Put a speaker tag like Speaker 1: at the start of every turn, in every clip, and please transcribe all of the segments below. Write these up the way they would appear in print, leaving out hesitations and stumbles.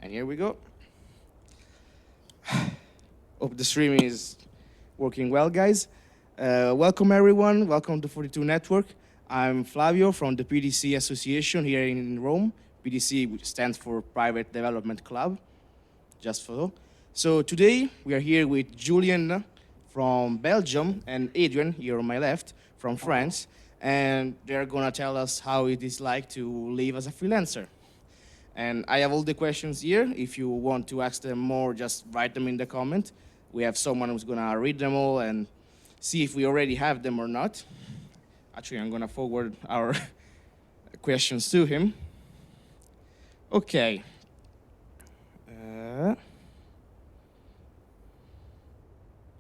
Speaker 1: And here we go. Hope the stream is working well, guys. Welcome, everyone. Welcome to 42 Network. I'm Flavio from the PDC Association here in Rome. PDC which stands for Private Development Club, just for. So today we are here with Julian from Belgium and Adrian here on my left from France, and they're gonna tell us how it is like to live as a freelancer. And I have all the questions here. If you want to ask them more, just write them in the comment. We have someone who's gonna read them all and see if we already have them or not. Actually, I'm gonna forward our questions to him. Okay.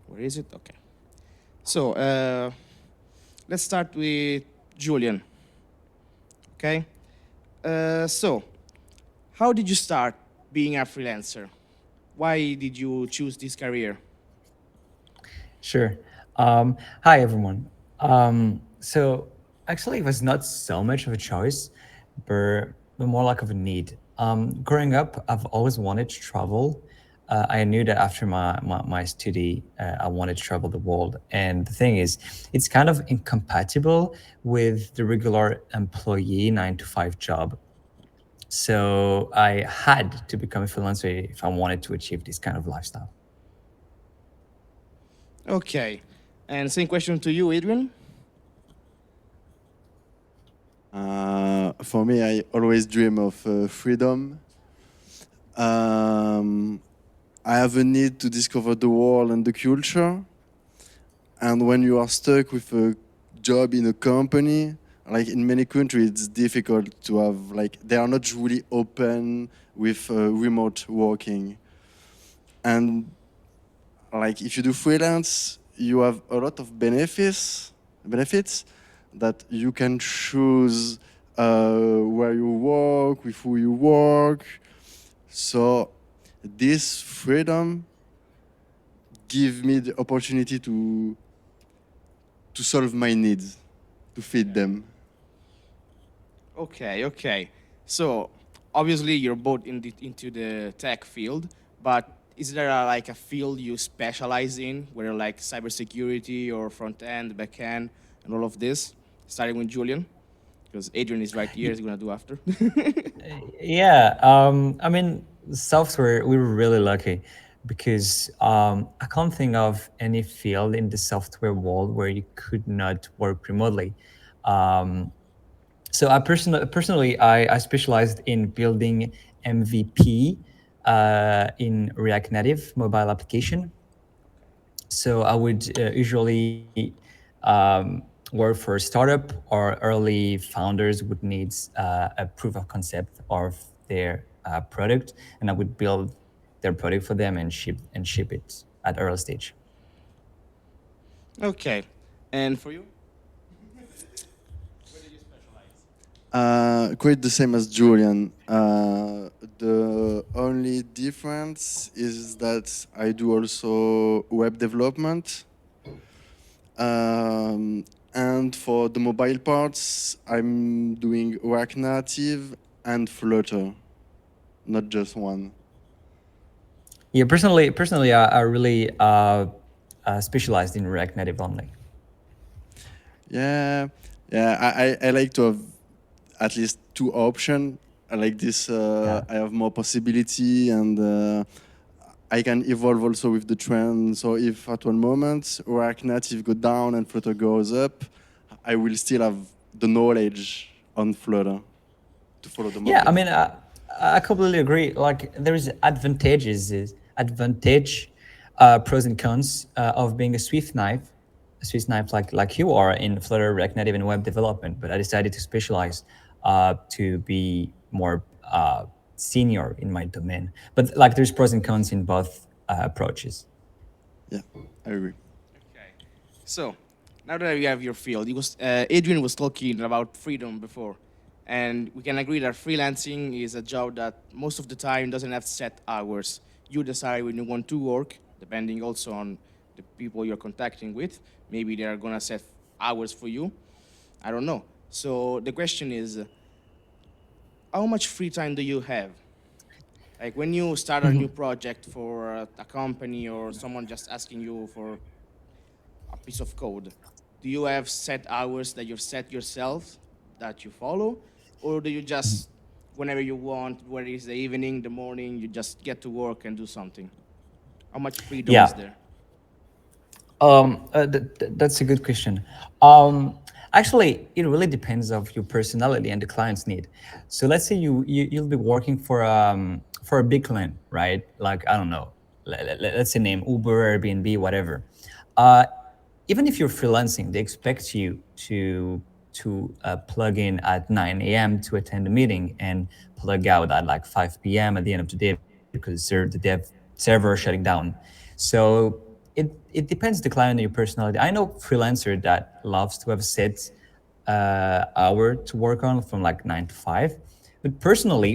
Speaker 1: Where is it? Okay. So let's start with Julian. Okay. So, how did you start being a freelancer? Why did you choose this career?
Speaker 2: Sure. Hi, everyone. So actually, it was not so much of a choice, but more like of a need. Growing up, I've always wanted to travel. I knew that after my study, I wanted to travel the world. And the thing is, it's kind of incompatible with the regular employee 9 to 5 job. So I had to become a freelancer if I wanted to achieve this kind of lifestyle.
Speaker 1: Okay. And same question to you, Adrian.
Speaker 3: For me, I always dream of freedom. Um, I have a need to discover the world and the culture. And when you are stuck with a job in a company, like in many countries, it's difficult to have, like, they are not really open with remote working. And like, if you do freelance, you have a lot of benefits that you can choose where you work, with who you work. So this freedom give me the opportunity to solve my needs, to feed them.
Speaker 1: Okay, okay. So obviously you're both into the tech field, but is there like a field you specialize in, where like cybersecurity or front end, back end, and all of this? Starting with Julian, because Adrian is right here. He's gonna do after.
Speaker 2: Yeah, I mean, software, we were really lucky because I can't think of any field in the software world where you could not work remotely. Um, so personally, I specialized in building MVP in React Native mobile application. So I would usually work for a startup, or early founders would need a proof of concept of their product, and I would build their product for them and ship it at early stage.
Speaker 1: Okay, and for you?
Speaker 3: Quite the same as Julian. The only difference is that I do also web development. Um, and for the mobile parts, I'm doing React Native and Flutter, not just one.
Speaker 2: Yeah, personally, I really specialized in React Native only.
Speaker 3: Yeah, yeah. I like to have at least two options. I like this.
Speaker 2: Yeah.
Speaker 3: I have more possibility, and I can evolve also with the trend. So if at one moment React Native go down and Flutter goes up, I will still have the knowledge on Flutter to follow the
Speaker 2: Yeah, I
Speaker 3: market.
Speaker 2: mean, I completely agree. Like, there is advantage, pros and cons of being a Swiss knife like you are in Flutter, React Native, and web development. But I decided to specialize to be more senior in my domain. But like, there's pros and cons in both approaches.
Speaker 3: Yeah, I agree.
Speaker 1: Okay. So, now that we have your field, Adrian was talking about freedom before, and we can agree that freelancing is a job that most of the time doesn't have set hours. You decide when you want to work, depending also on the people you're contacting with. Maybe they are gonna set hours for you. I don't know. So the question is, how much free time do you have? Like when you start a new project for a company or someone just asking you for a piece of code, do you have set hours that you've set yourself that you follow, or do you just, whenever you want, whether it's the evening, the morning, you just get to work and do something? How much freedom is
Speaker 2: Yeah.
Speaker 1: there?
Speaker 2: That's a good question. Actually, it really depends of your personality and the client's need. So let's say you'll be working for a big client, right? Like I don't know, let's say name Uber, Airbnb, whatever. Uh, Even if you're freelancing, they expect you to plug in at 9 a.m. to attend a meeting and plug out at like 5 p.m. at the end of the day because the dev server is shutting down. So it depends the client and your personality. I know freelancer that loves to have set hour to work on from like 9 to 5, but personally,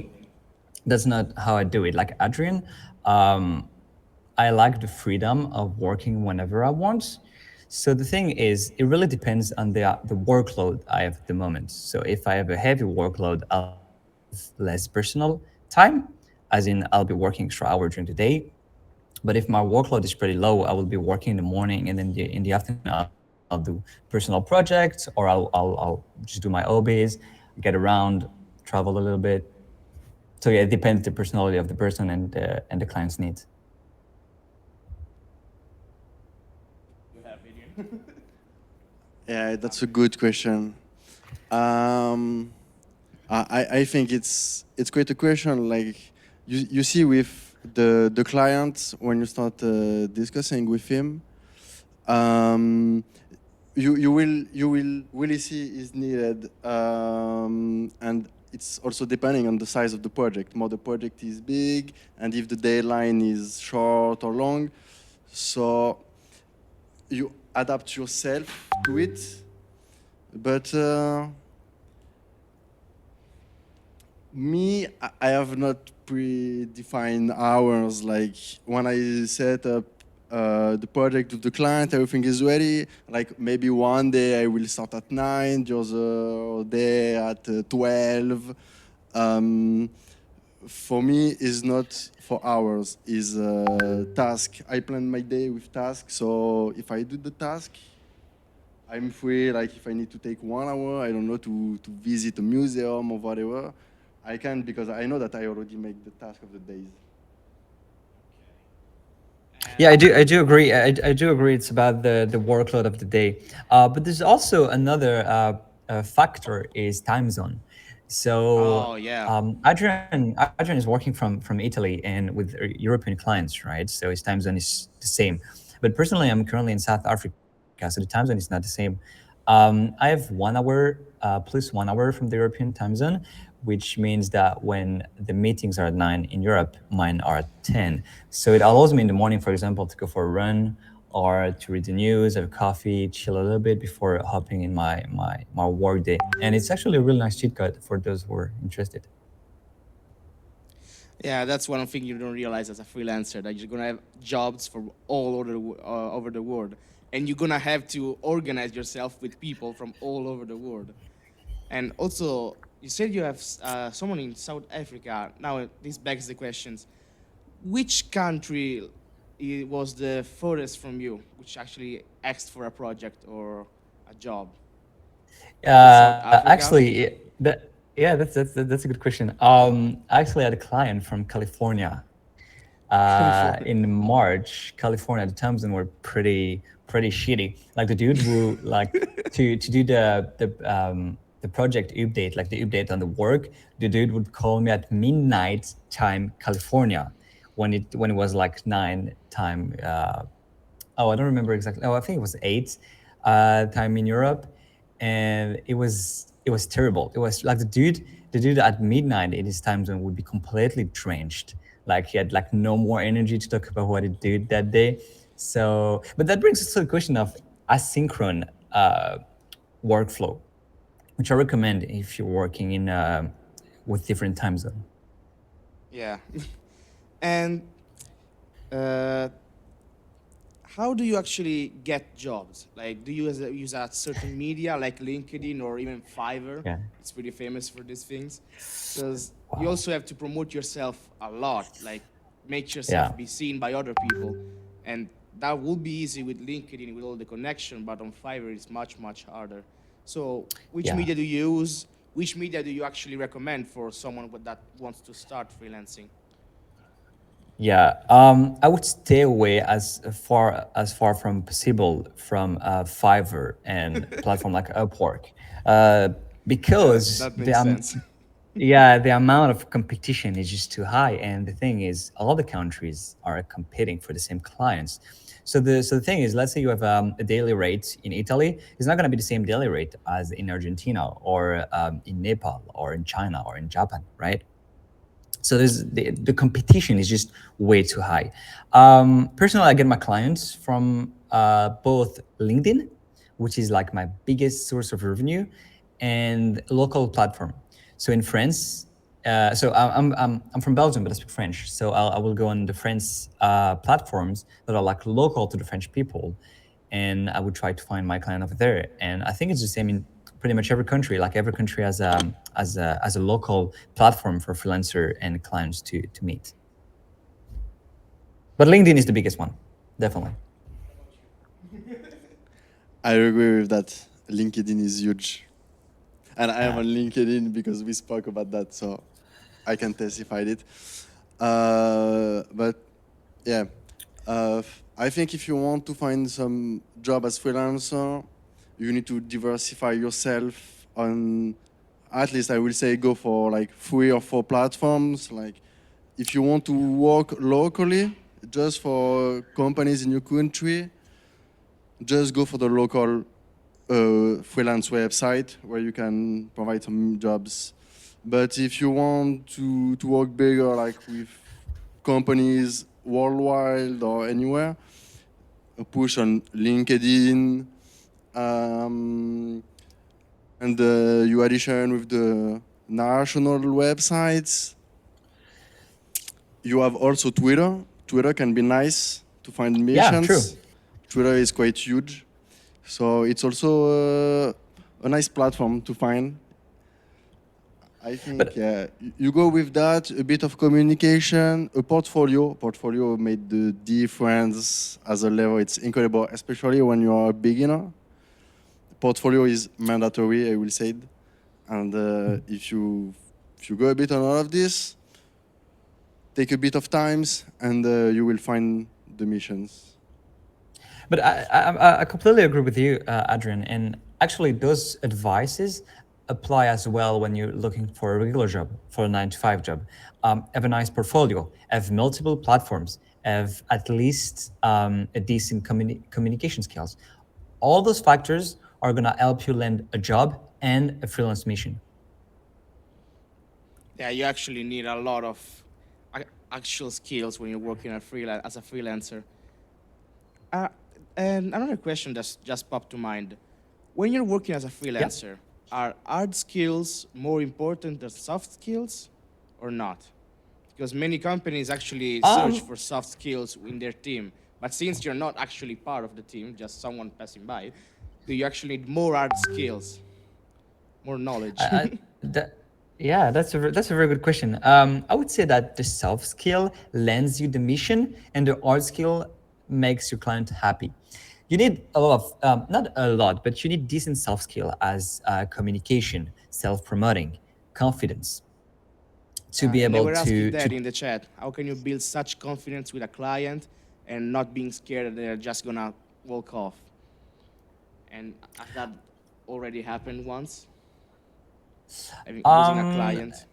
Speaker 2: that's not how I do it. Like Adrian, um, I like the freedom of working whenever I want. So the thing is, it really depends on the workload I have at the moment. So if I have a heavy workload, I'll have less personal time, as in I'll be working extra hour during the day. But if my workload is pretty low, I will be working in the morning, and then in the afternoon I'll do personal projects, or I'll just do my hobbies, get around, travel a little bit. So yeah, it depends the personality of the person and the client's needs.
Speaker 1: You have Adrian.
Speaker 3: Yeah, that's a good question. Um, I think it's quite a question. Like you see with the client when you start discussing with him, um, you will really see is needed, and it's also depending on the size of the project. More the project is big, and if the deadline is short or long, so you adapt yourself to it. But me, I have not predefined hours. Like when I set up the project with the client, everything is ready. Like maybe one day I will start at 9, the other day at 12. Um, for me, is not for hours. Is a task. I plan my day with tasks. So if I do the task, I'm free. Like if I need to take 1 hour, I don't know, to visit a museum or whatever, I can because I know that I already make the task of the days.
Speaker 2: Yeah,
Speaker 1: And
Speaker 2: I do agree. I do agree. It's about the workload of the day, but there's also another factor is time zone. So
Speaker 1: oh yeah,
Speaker 2: Adrian is working from Italy and with European clients, right? So his time zone is the same. But personally, I'm currently in South Africa, so the time zone is not the same. I have 1 hour plus 1 hour from the European time zone, which means that when the meetings are at 9 in Europe, mine are at 10. So it allows me in the morning, for example, to go for a run or to read the news, have coffee, chill a little bit before hopping in my work day. And it's actually a really nice cheat code for those who are interested.
Speaker 1: yeah. That's one thing you don't realize as a freelancer, that you're gonna have jobs from all over the world, and you're gonna have to organize yourself with people from all over the world. And also, you said you have someone in South Africa. Now, this begs the questions: which country was the furthest from you, which actually asked for a project or a job? Was it South Africa?
Speaker 2: Yeah, that's a good question. Actually, I had a client from California.
Speaker 1: California.
Speaker 2: In March, California, the time zone were pretty shitty. Like the dude who like to do the project update, like the update on the work, the dude would call me at midnight time California, when it was like 9 time. Oh, I don't remember exactly. Oh, I think it was 8 time in Europe, and it was terrible. It was like the dude at midnight in his time zone would be completely drenched. Like he had like no more energy to talk about what he did that day. So, but that brings us to the question of asynchronous workflow, which I recommend if you're working in with different time zone.
Speaker 1: Yeah. And uh, how do you actually get jobs? Like, do you use a certain media like LinkedIn or even Fiverr?
Speaker 2: Yeah.
Speaker 1: It's pretty famous for these things. Because you
Speaker 2: Wow.
Speaker 1: also have to promote yourself a lot, like make
Speaker 2: Yeah.
Speaker 1: yourself be seen by other people, and that will be easy with LinkedIn with all the connection, but on Fiverr it's much harder. So, which
Speaker 2: Yeah.
Speaker 1: media do you use? Which media do you actually recommend for someone that wants to start freelancing?
Speaker 2: Yeah, I would stay away as far from possible from Fiverr and platform like Upwork, uh, because
Speaker 1: That makes sense.
Speaker 2: yeah, the amount of competition is just too high, and the thing is, all the countries are competing for the same clients. So the thing is, let's say you have a daily rate in Italy, it's not going to be the same daily rate as in Argentina or in Nepal or in China or in Japan, right? So there's the competition is just way too high. Personally, I get my clients from both LinkedIn, which is like my biggest source of revenue, and local platform. So in France, I'm from Belgium, but I speak French. So I will go on the French platforms that are like local to the French people, and I would try to find my client over there. And I think it's the same in pretty much every country. Like every country has a local platform for freelancer and clients to meet. But LinkedIn is the biggest one, definitely.
Speaker 3: I agree with that. LinkedIn is huge. And I am on LinkedIn because we spoke about that, so I can testify it. But yeah, I think if you want to find some job as freelancer, you need to diversify yourself on, at least I will say, go for like 3 or 4 platforms. Like if you want to work locally, just for companies in your country, just go for the local freelance website where you can provide some jobs. But if you want to work bigger, like with companies worldwide or anywhere, push on LinkedIn, um, and you addition with the national websites. You have also Twitter. Twitter can be nice to find
Speaker 2: Yeah, true.
Speaker 3: missions. Twitter is quite huge. So it's also a nice platform to find. I think
Speaker 2: But
Speaker 3: you go with that, a bit of communication, a portfolio. Portfolio made the difference as a level. It's incredible, especially when you are a beginner. Portfolio is mandatory, I will say. And if you go a bit on all of this, take a bit of times, and you will find the missions.
Speaker 2: but I completely agree with you, Adrian. And actually, those advices apply as well when you're looking for a regular job, for a 9 to 5 job. Have a nice portfolio, have multiple platforms, have at least a decent communication skills. All those factors are going to help you land a job and a freelance mission.
Speaker 1: Yeah, you actually need a lot of actual skills when you're working as a freelancer. Uh, and another question that's just popped to mind. When you're working as a
Speaker 2: Yeah.
Speaker 1: freelancer, are hard skills more important than soft skills or not? Because many companies actually search
Speaker 2: Um,
Speaker 1: for soft skills in their team. But since you're not actually part of the team, just someone passing by, do you actually need more hard skills, more knowledge?
Speaker 2: I, that, yeah, that's a very good question. I would say that the soft skill lends you the mission, and the hard skill makes your client happy. You need a lot of, not a lot, but you need decent soft skill as communication, self-promoting, confidence, to
Speaker 1: Yeah,
Speaker 2: be
Speaker 1: and they
Speaker 2: able
Speaker 1: were asking
Speaker 2: to
Speaker 1: that in the chat. How can you build such confidence with a client and not being scared that they're just gonna walk off? And has that already happened once? I mean, losing a
Speaker 2: um
Speaker 1: client.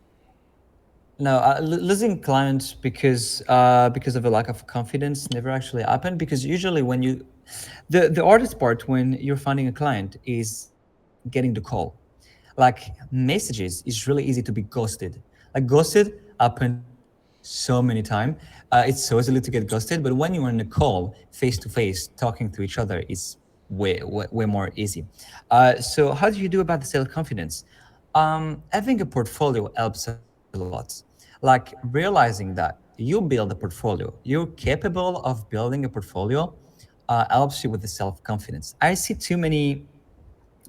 Speaker 2: no, losing clients because of a lack of confidence never actually happened. Because usually when you, the hardest part when you're finding a client is getting the call. Like messages, it's really easy to be ghosted. Like ghosted happens so many times. It's so easily to get ghosted, but when you're on a call, face to face, talking to each other, is way more easy. So how do you do about the self confidence? Having a portfolio helps a lot. Like realizing that you build a portfolio, you're capable of building a portfolio, helps you with the self confidence. I see too many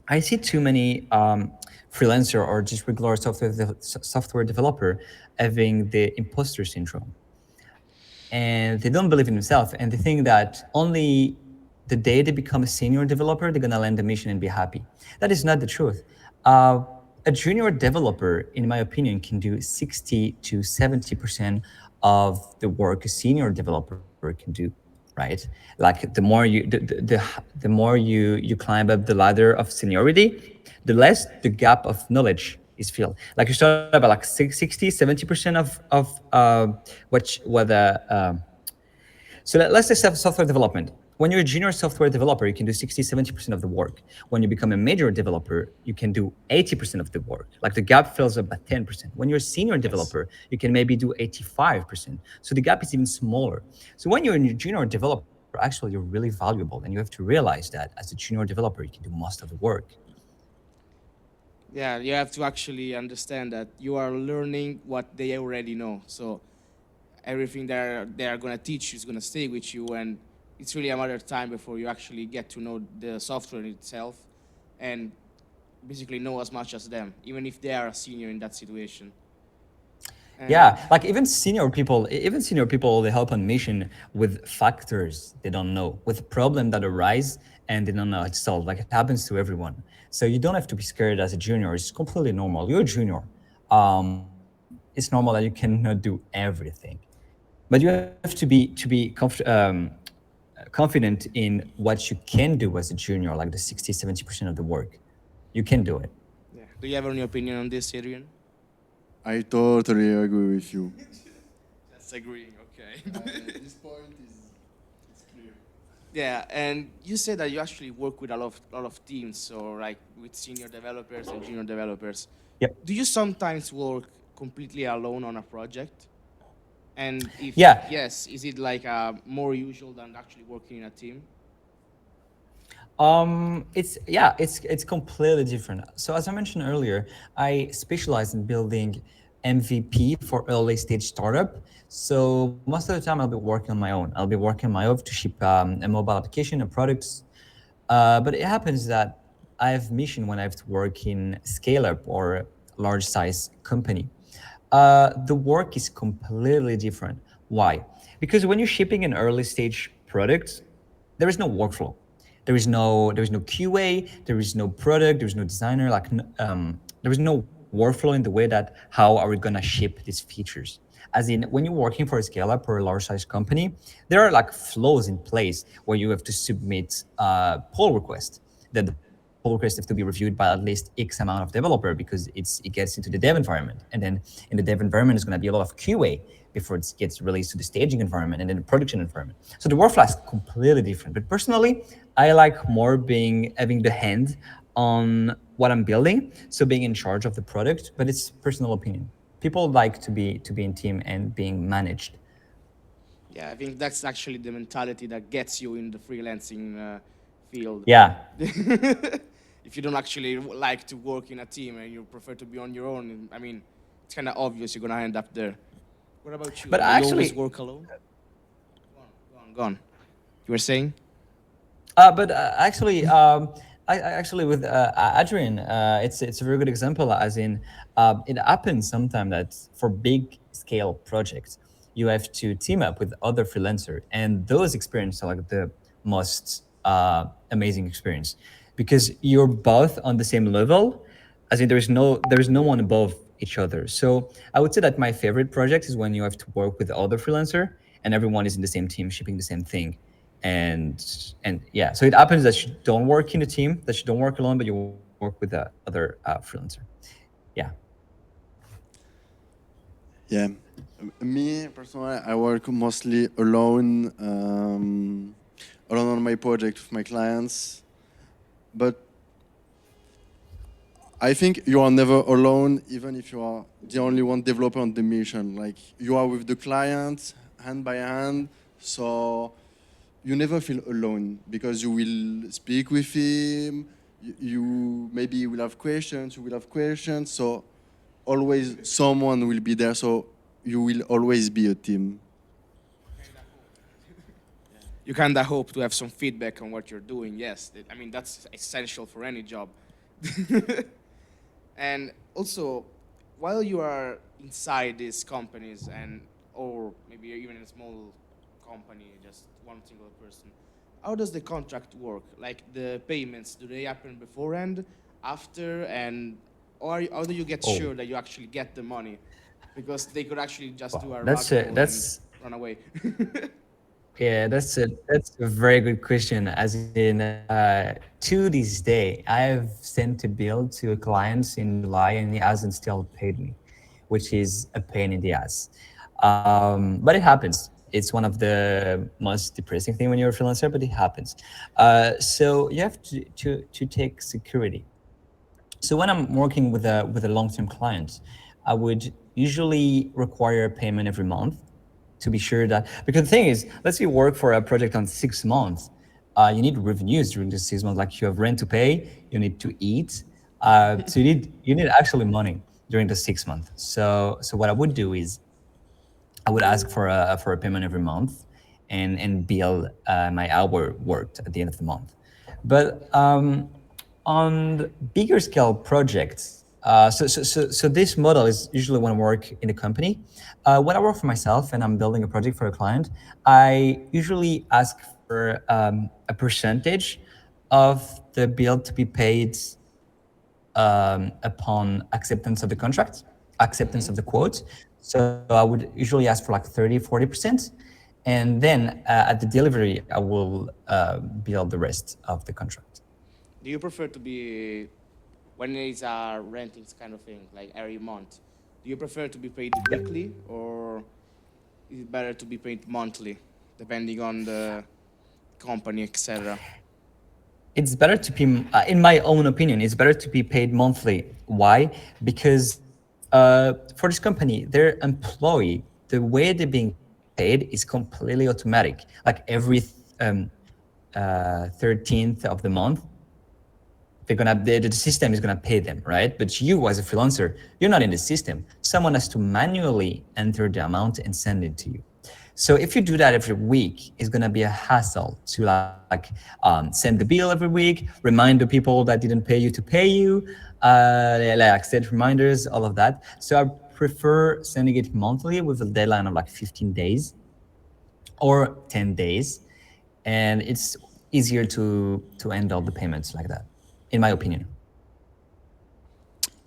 Speaker 2: I see too many freelancer or just regular software developer having the imposter syndrome, and they don't believe in themselves, and they think that only the day they become a senior developer they're gonna land the mission and be happy. That is not the truth. uh, a junior developer, in my opinion, can do 60 to 70% of the work a senior developer can do, right? Like the more the more you climb up the ladder of seniority, the less the gap of knowledge is filled. Like you start about like 60 70% what the so let's say software development. When you're a junior software developer, you can do 60, 70% of the work. When you become a major developer, you can do 80% of the work. Like the gap fills up by 10%. When you're a senior
Speaker 1: Yes.
Speaker 2: developer, you can maybe do 85%. So the gap is even smaller. So when you're a junior developer, actually you're really valuable. And you have to realize that as a junior developer, you can do most of the work.
Speaker 1: Yeah, you have to actually understand that you are learning what they already know. So everything they are gonna teach you is gonna stay with you, and it's really a matter of time before you actually get to know the software itself, and basically know as much as them, even if they are a senior in that situation. And
Speaker 2: Yeah, like even senior people, they help on mission with factors they don't know, with problem that arise and they don't know how to solve. Like it happens to everyone. So you don't have to be scared as a junior. It's completely normal. You're a junior. It's normal that you cannot do everything, but you have to be confident in what you can do as a junior, like the 60, 70% of the work. You can do it.
Speaker 1: yeah, do you have any opinion on this, Adrian?
Speaker 3: I totally agree with you.
Speaker 1: That's agreeing. Okay.
Speaker 3: This point is clear.
Speaker 1: Yeah, and you said that you actually work with a lot of teams, so like with senior developers and junior developers.
Speaker 2: Yep.
Speaker 1: Do you sometimes work completely alone on a project? And if
Speaker 2: Yeah.
Speaker 1: yes, is it like more usual than actually working in a team?
Speaker 2: It's yeah, it's completely different. So as I mentioned earlier, I specialize in building MVP for early stage startup. So most of the time I'll be working on my own. I'll be working on my own to ship a mobile application and products. But it happens that I have mission when I have to work in scale up or large size company. The work is completely different. Why? Because when you're shipping an early stage product, there is no workflow. There is no QA. There is no product. There is no designer. There is no workflow in the way that how are we gonna ship these features. As in, when you're working for a scale up or a large size company, there are like flows in place where you have to submit pull requests. That the pull requests have to be reviewed by at least X amount of developer because it gets into the dev environment, and then in the dev environment is going to be a lot of QA before it gets released to the staging environment and then the production environment. So the workflow is completely different. But personally, I like more being having the hand on what I'm building, so being in charge of the product. But it's personal opinion. People like to be in team and being managed.
Speaker 1: Yeah, I think that's actually the mentality that gets you in the freelancing field.
Speaker 2: Yeah.
Speaker 1: If you don't actually like to work in a team and you prefer to be on your own, I mean, it's kind of obvious you're gonna end up there. What about you?
Speaker 2: But
Speaker 1: Do you always
Speaker 2: actually,
Speaker 1: work alone? Go on, go on, go on. You were saying?
Speaker 2: But actually, I actually with Adrian, it's a very good example. As in, it happens sometimes that for big scale projects, you have to team up with other freelancer, and those experiences are like the most amazing experience because you're both on the same level. As in, there is no one above each other. So I would say that my favorite project is when you have to work with other freelancer and everyone is in the same team shipping the same thing, and yeah, so it happens that you don't work in a team, that you don't work alone, but you work with the other freelancer. Yeah.
Speaker 3: Yeah. Me personally, I work mostly alone, alone on my project with my clients. But I think you are never alone, even if you are the only one developer on the mission. Like you are with the client hand by hand, so you never feel alone because you will speak with him. You maybe will have questions. You will have questions. So always someone will be there. So you will always be a team.
Speaker 1: You kind of hope to have some feedback on what you're doing. Yes, I mean that's essential for any job. And also, while you are inside these companies and or maybe even in a small company, just one single person, how does the contract work? Like the payments, do they happen beforehand, after, and or how do you get
Speaker 2: Oh,
Speaker 1: sure that you actually get the money? Because they could actually just do
Speaker 2: well,
Speaker 1: a rug pull and
Speaker 2: that's
Speaker 1: run away.
Speaker 2: yeah, that's a very good question. As in, to this day, I've sent a bill to a client in July and he hasn't still paid me, which is a pain in the ass. But it happens. It's one of the most depressing thing when you're a freelancer, but it happens. So you have to take security. So when I'm working with a long-term client, I would usually require payment every month to be sure that, because the thing is, let's say you work for a project on 6 months, you need revenues during the 6 months. Like you have rent to pay, you need to eat, so you need actually money during the 6 months. So what I would do is I would ask for a payment every month, and bill my hour worked at the end of the month. But on the bigger scale projects, so this model is usually when I work in a company. When I work for myself and I'm building a project for a client, I usually ask for a percentage of the bill to be paid upon acceptance of the contract, acceptance
Speaker 1: Hmm.
Speaker 2: of the quote. So I would usually ask for like 30, 40%. And then at the delivery, I will bill the rest of the contract.
Speaker 1: Do you prefer to be when it's a renting kind of thing, like every month? Do you prefer to be paid weekly or is it better to be paid monthly, depending on the company, etc.?
Speaker 2: It's better to be, in my own opinion, it's better to be paid monthly. Why? Because for this company, their employee, the way they're being paid is completely automatic. Like every um, 13th of the month, the system is gonna pay them, right? But you as a freelancer, you're not in the system. Someone has to manually enter the amount and send it to you. So if you do that every week, it's gonna be a hassle to like send the bill every week, remind the people that didn't pay you to pay you, like set reminders, all of that. So I prefer sending it monthly with a deadline of like 15 days or 10 days, and it's easier to end all the payments like that, in my opinion.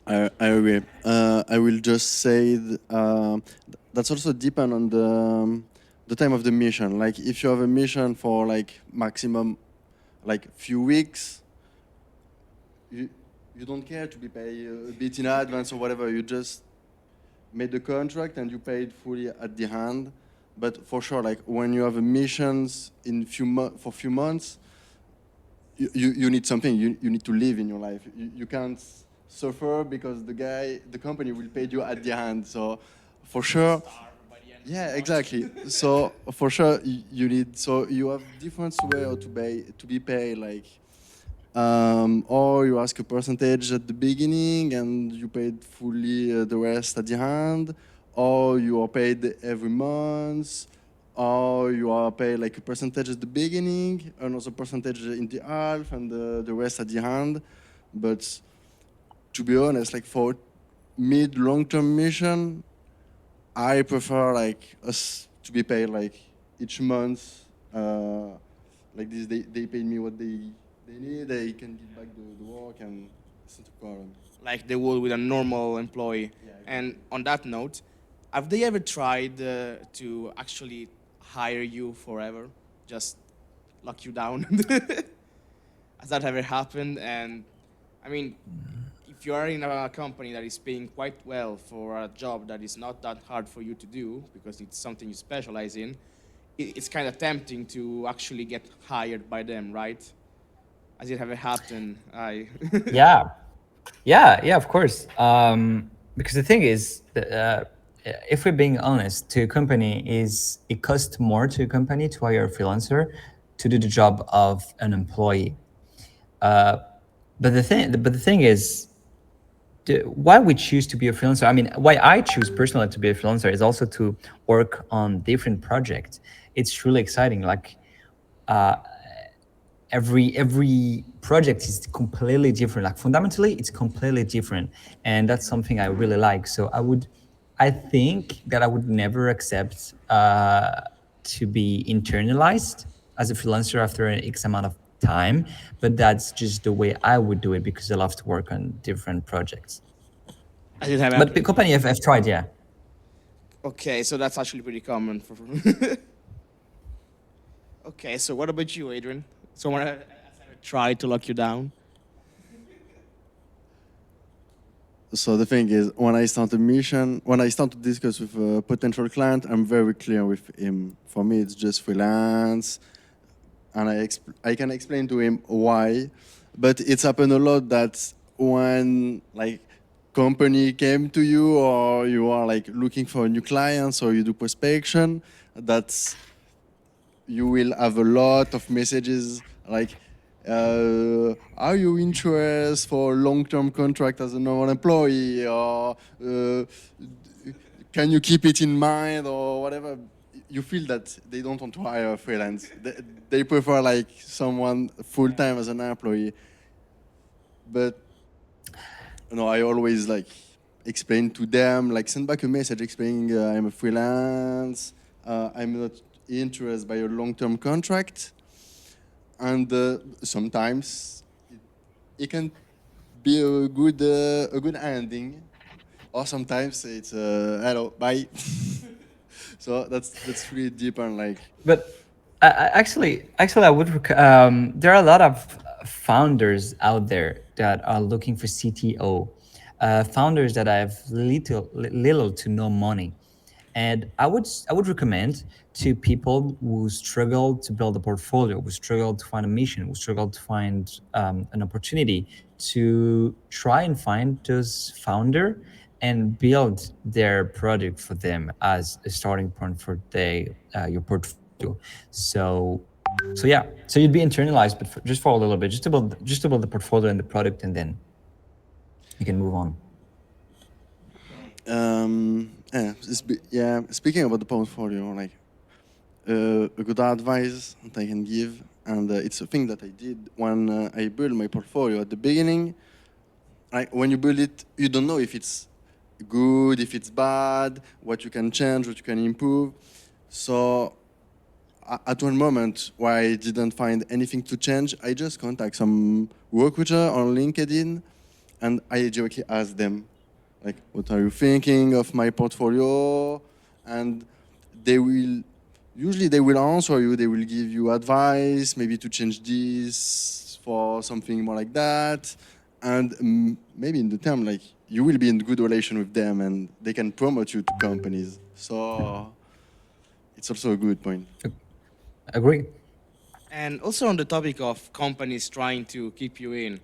Speaker 3: I agree. I will just say that's also depend on the time of the mission. Like if you have a mission for like maximum like few weeks, you you don't care to be paid a bit in advance or whatever. You just made the contract and you paid fully at the hand. But for sure, like when you have a missions in for few months, you need something. You need to live in your life. You can't suffer because the company will pay you at the end. So for sure, yeah, exactly. So for sure, you need. So you have different way to be paid. Like, or you ask a percentage at the beginning and you paid fully the rest at the end, or you are paid every month, or you are paid like a percentage at the beginning, another percentage in the half, and the rest at the end. But to be honest, like for mid long term mission, I prefer like us to be paid like each month. Like this, they pay me what they need. They can give back the work, and it's not a problem.
Speaker 1: Like they would with a normal employee.
Speaker 3: Yeah,
Speaker 1: And
Speaker 3: exactly.
Speaker 1: on that note, have they ever tried to actually hire you forever, just lock you down? Has that ever happened? And I mean, if you are in a company that is paying quite well for a job that is not that hard for you to do because it's something you specialize in, it's kind of tempting to actually get hired by them, right? Has it ever happened? I.
Speaker 2: Yeah, yeah, of course. Because the thing is, if we're being honest, to a company is it costs more to a company to hire a freelancer to do the job of an employee. Uh, but the thing is, why we choose to be a freelancer. I mean, why I choose personally to be a freelancer is also to work on different projects. It's really exciting. Like every project is completely different. Like fundamentally, it's completely different, and that's something I really like. So I think that I would never accept to be internalized as a freelancer after an X amount of time, but that's just the way I would do it because I love to work on different projects.
Speaker 1: I didn't have
Speaker 2: But the
Speaker 1: empathy.
Speaker 2: company I've tried, yeah.
Speaker 1: Okay, so that's actually pretty common. Okay, so what about you, Adrian? Someone has ever tried to lock you down?
Speaker 3: So the thing is, when I start a mission, when I start to discuss with a potential client, I'm very clear with him. For me, it's just freelance, and I can explain to him why. But it's happened a lot that when like company came to you or you are like looking for new clients or you do prospection, that's you will have a lot of messages like, are you interested for long-term contract as a normal employee, or can you keep it in mind, or whatever. You feel that they don't want to hire a freelance. They prefer like someone full-time as an employee. But no, I always like explain to them, like send back a message explaining I'm a freelance, I'm not interested by a long-term contract, and sometimes it can be a good ending, or sometimes it's hello, bye. So that's really deep and like
Speaker 2: But actually, I would. There are a lot of founders out there that are looking for CTO, founders that have little to no money, and I would recommend to people who struggle to build a portfolio, who struggle to find a mission, who struggle to find an opportunity, to try and find those founder and build their product for them as a starting point for your portfolio. So so yeah, so you'd be internalized, but just for a little bit, just to build the portfolio and the product, and then you can move on.
Speaker 3: yeah, yeah. Speaking about the portfolio, like a good advice that I can give, and it's a thing that I did when I built my portfolio at the beginning. Like when you build it, you don't know if it's good, if it's bad, what you can change, what you can improve. So at one moment where I didn't find anything to change, I just contact some recruiter on LinkedIn, and I directly ask them, like, what are you thinking of my portfolio? And they will, usually they will answer you, they will give you advice, maybe to change this for something more like that. And maybe in the term, like, you will be in good relation with them and they can promote you to companies. So it's also a good point.
Speaker 2: Agree.
Speaker 1: And also on the topic of companies trying to keep you in,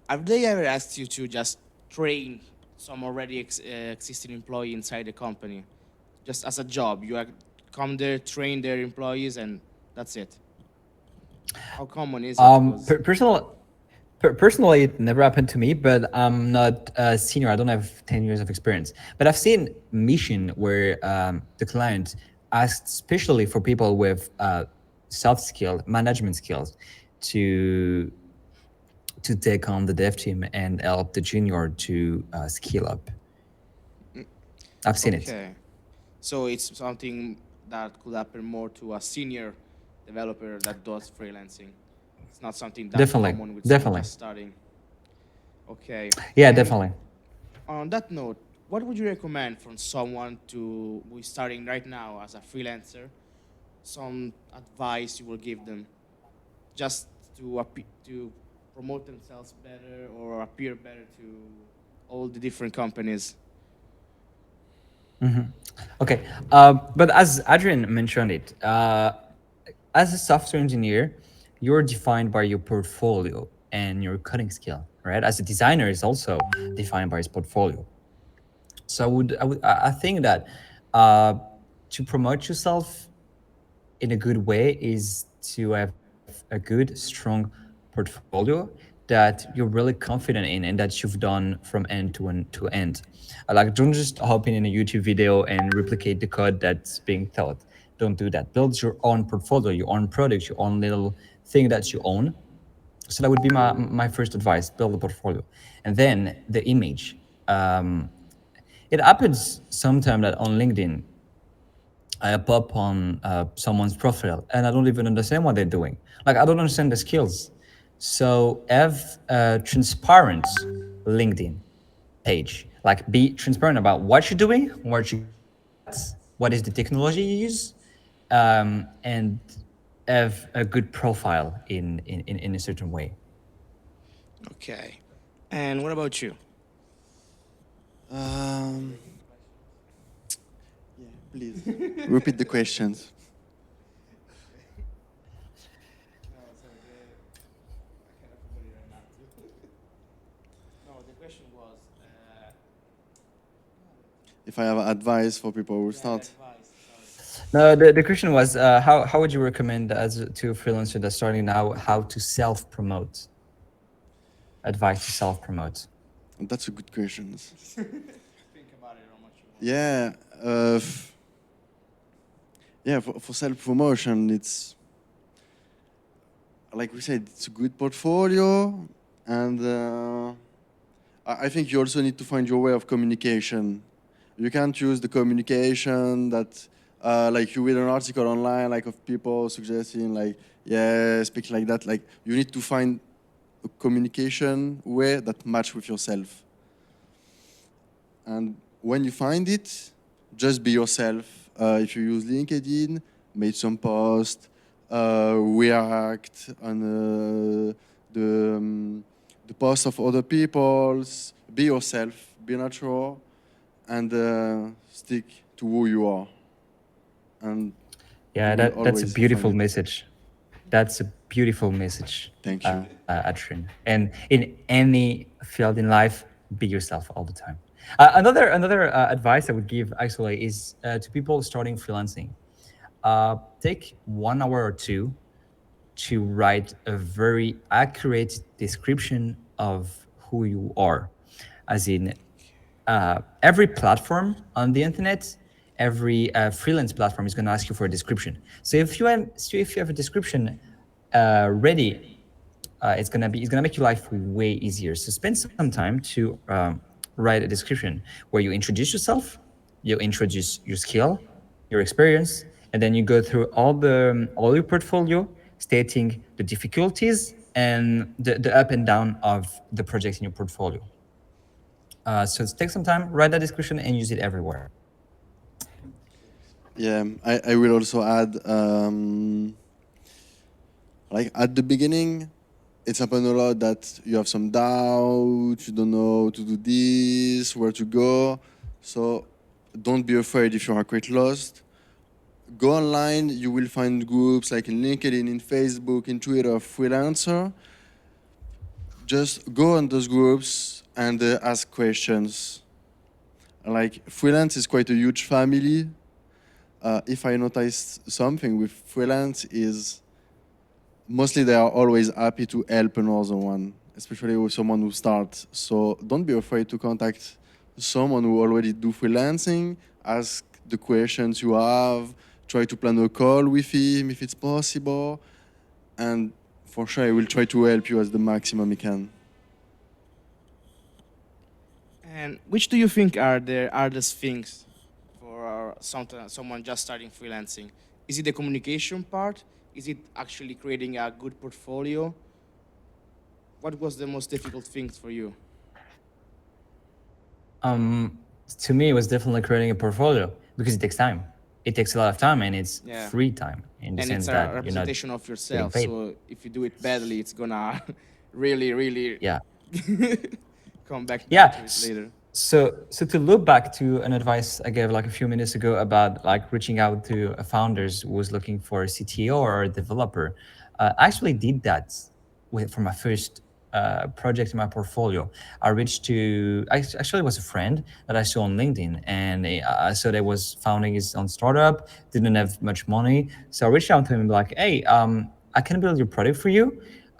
Speaker 1: have they ever asked you to just train some already existing employee inside the company, just as a job? You come there, train their employees, and that's it. How common is it?
Speaker 2: Um,
Speaker 1: Because
Speaker 2: per- personal, Personally, it never happened to me, but I'm not a senior. I don't have 10 years of experience. But I've seen mission where the client asked, especially for people with soft skill, management skills, to to take on the dev team and help the junior to skill up. I've seen it.
Speaker 1: okay, so it's something that could happen more to a senior developer that does freelancing. It's not something that
Speaker 2: Definitely,
Speaker 1: common with someone
Speaker 2: definitely.
Speaker 1: just starting. Okay,
Speaker 2: Yeah,
Speaker 1: and
Speaker 2: definitely.
Speaker 1: on that note, what would you recommend from someone who is starting right now as a freelancer? Some advice you will give them just to promote themselves better or appear better to all the different companies.
Speaker 2: Okay, but as Adrian mentioned it, as a software engineer, you're defined by your portfolio and your coding skill, right? As a designer, is also defined by his portfolio. So I think that uh, to promote yourself in a good way is to have a good, strong portfolio that you're really confident in and that you've done from end to end. Like, don't just hop in a YouTube video and replicate the code that's being taught. Don't do that. Build your own portfolio, your own product, your own little thing that you own, So that would be my first advice: build a portfolio, and then the image. Um, it happens sometimes that on LinkedIn, I pop on someone's profile and I don't even understand what they're doing. Like I don't understand the skills. So have a transparent LinkedIn page. Like be transparent about what you're doing, what you're good at, what is the technology you use, and have a good profile in a certain way.
Speaker 1: Okay. And what about you?
Speaker 3: Um, yeah, please repeat the questions.
Speaker 1: No, the question was
Speaker 3: If I have advice for people who start,
Speaker 1: advice.
Speaker 2: No, the question was how would you recommend as to a freelancer that's starting now how to self promote? Advice to self promote.
Speaker 3: that's a good question.
Speaker 1: Think about it how much you want.
Speaker 3: Yeah, yeah. For self promotion, it's like we said, it's a good portfolio, and I think you also need to find your way of communication. You can't use the communication that, like you read an article online, like of people suggesting, like, yeah, speak like that. Like you need to find a communication way that match with yourself. And when you find it, just be yourself. If you use LinkedIn, make some post, react on the posts of other people's. Be yourself, be natural, and stick to who you are. And you
Speaker 2: Yeah,
Speaker 3: will
Speaker 2: that's a
Speaker 3: always find
Speaker 2: beautiful
Speaker 3: it.
Speaker 2: message. That's a beautiful message,
Speaker 3: Thank you.
Speaker 2: Atrin. And in any field in life, be yourself all the time. Another advice I would give actually is to people starting freelancing. Take 1 hour or two to write a very accurate description of who you are, as in every platform on the internet, every freelance platform is going to ask you for a description. So if you have a description ready, it's gonna make your life way easier. So spend some time to write a description where you introduce yourself, you introduce your skill, your experience, and then you go through all your portfolio, stating the difficulties and the up and down of the projects in your portfolio. So take some time, write that description, and use it everywhere.
Speaker 3: Yeah, I will also add, like at the beginning, it's happened a lot that you have some doubt, you don't know to do this, where to go. So don't be afraid if you are quite lost. Go online, you will find groups like in LinkedIn, in Facebook, in Twitter, freelancer. Just go on those groups and ask questions. Like freelance is quite a huge family. If I noticed something with freelance is mostly they are always happy to help another one, especially with someone who starts. So don't be afraid to contact someone who already do freelancing, ask the questions you have, try to plan a call with him if it's possible, and for sure I will try to help you as the maximum he can.
Speaker 1: And which do you think are the hardest things for someone just starting freelancing? Is it the communication part? Is it actually creating a good portfolio? What was the most difficult things for you?
Speaker 2: To me, it was definitely creating a portfolio because it takes time. It takes a lot of time, and it's
Speaker 1: Yeah.
Speaker 2: free time in the
Speaker 1: And it's
Speaker 2: sense
Speaker 1: a
Speaker 2: that you're not
Speaker 1: representation of
Speaker 2: getting
Speaker 1: yourself.
Speaker 2: paid.
Speaker 1: So if you do it badly, it's gonna really, really
Speaker 2: Yeah.
Speaker 1: come back down
Speaker 2: Yeah.
Speaker 1: to it later.
Speaker 2: So to look back to an advice I gave like a few minutes ago about like reaching out to a founders who was looking for a CTO or a developer, I actually did that for my first project in my portfolio. I reached to actually it was a friend that I saw on LinkedIn, and I saw that was founding his own startup, didn't have much money, so I reached out to him like, hey, I can build your product for you.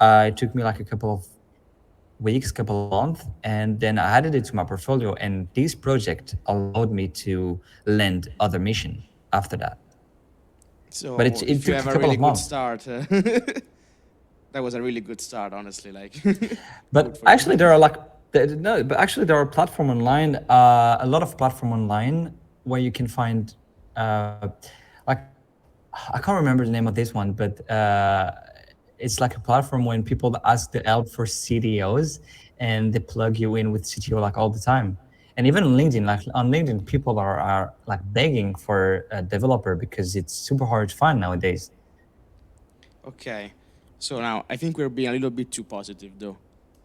Speaker 2: It took me like a couple of weeks, couple of months, and then I added it to my portfolio. And this project allowed me to land other mission after that. But
Speaker 1: So
Speaker 2: it
Speaker 1: if you
Speaker 2: took
Speaker 1: have
Speaker 2: a
Speaker 1: a
Speaker 2: couple
Speaker 1: really
Speaker 2: of
Speaker 1: good
Speaker 2: months.
Speaker 1: start, that was a really good start, honestly. Like, good
Speaker 2: But
Speaker 1: for you.
Speaker 2: actually, there are like no, but actually there are platform online, a lot of platform online where you can find, like, I can't remember the name of this one, but it's like a platform when people ask the help for CTOs and they plug you in with CTO like all the time. And even on LinkedIn, like on LinkedIn, people are like begging for a developer because it's super hard to find nowadays.
Speaker 1: Okay. So now I think we're being a little bit too positive though,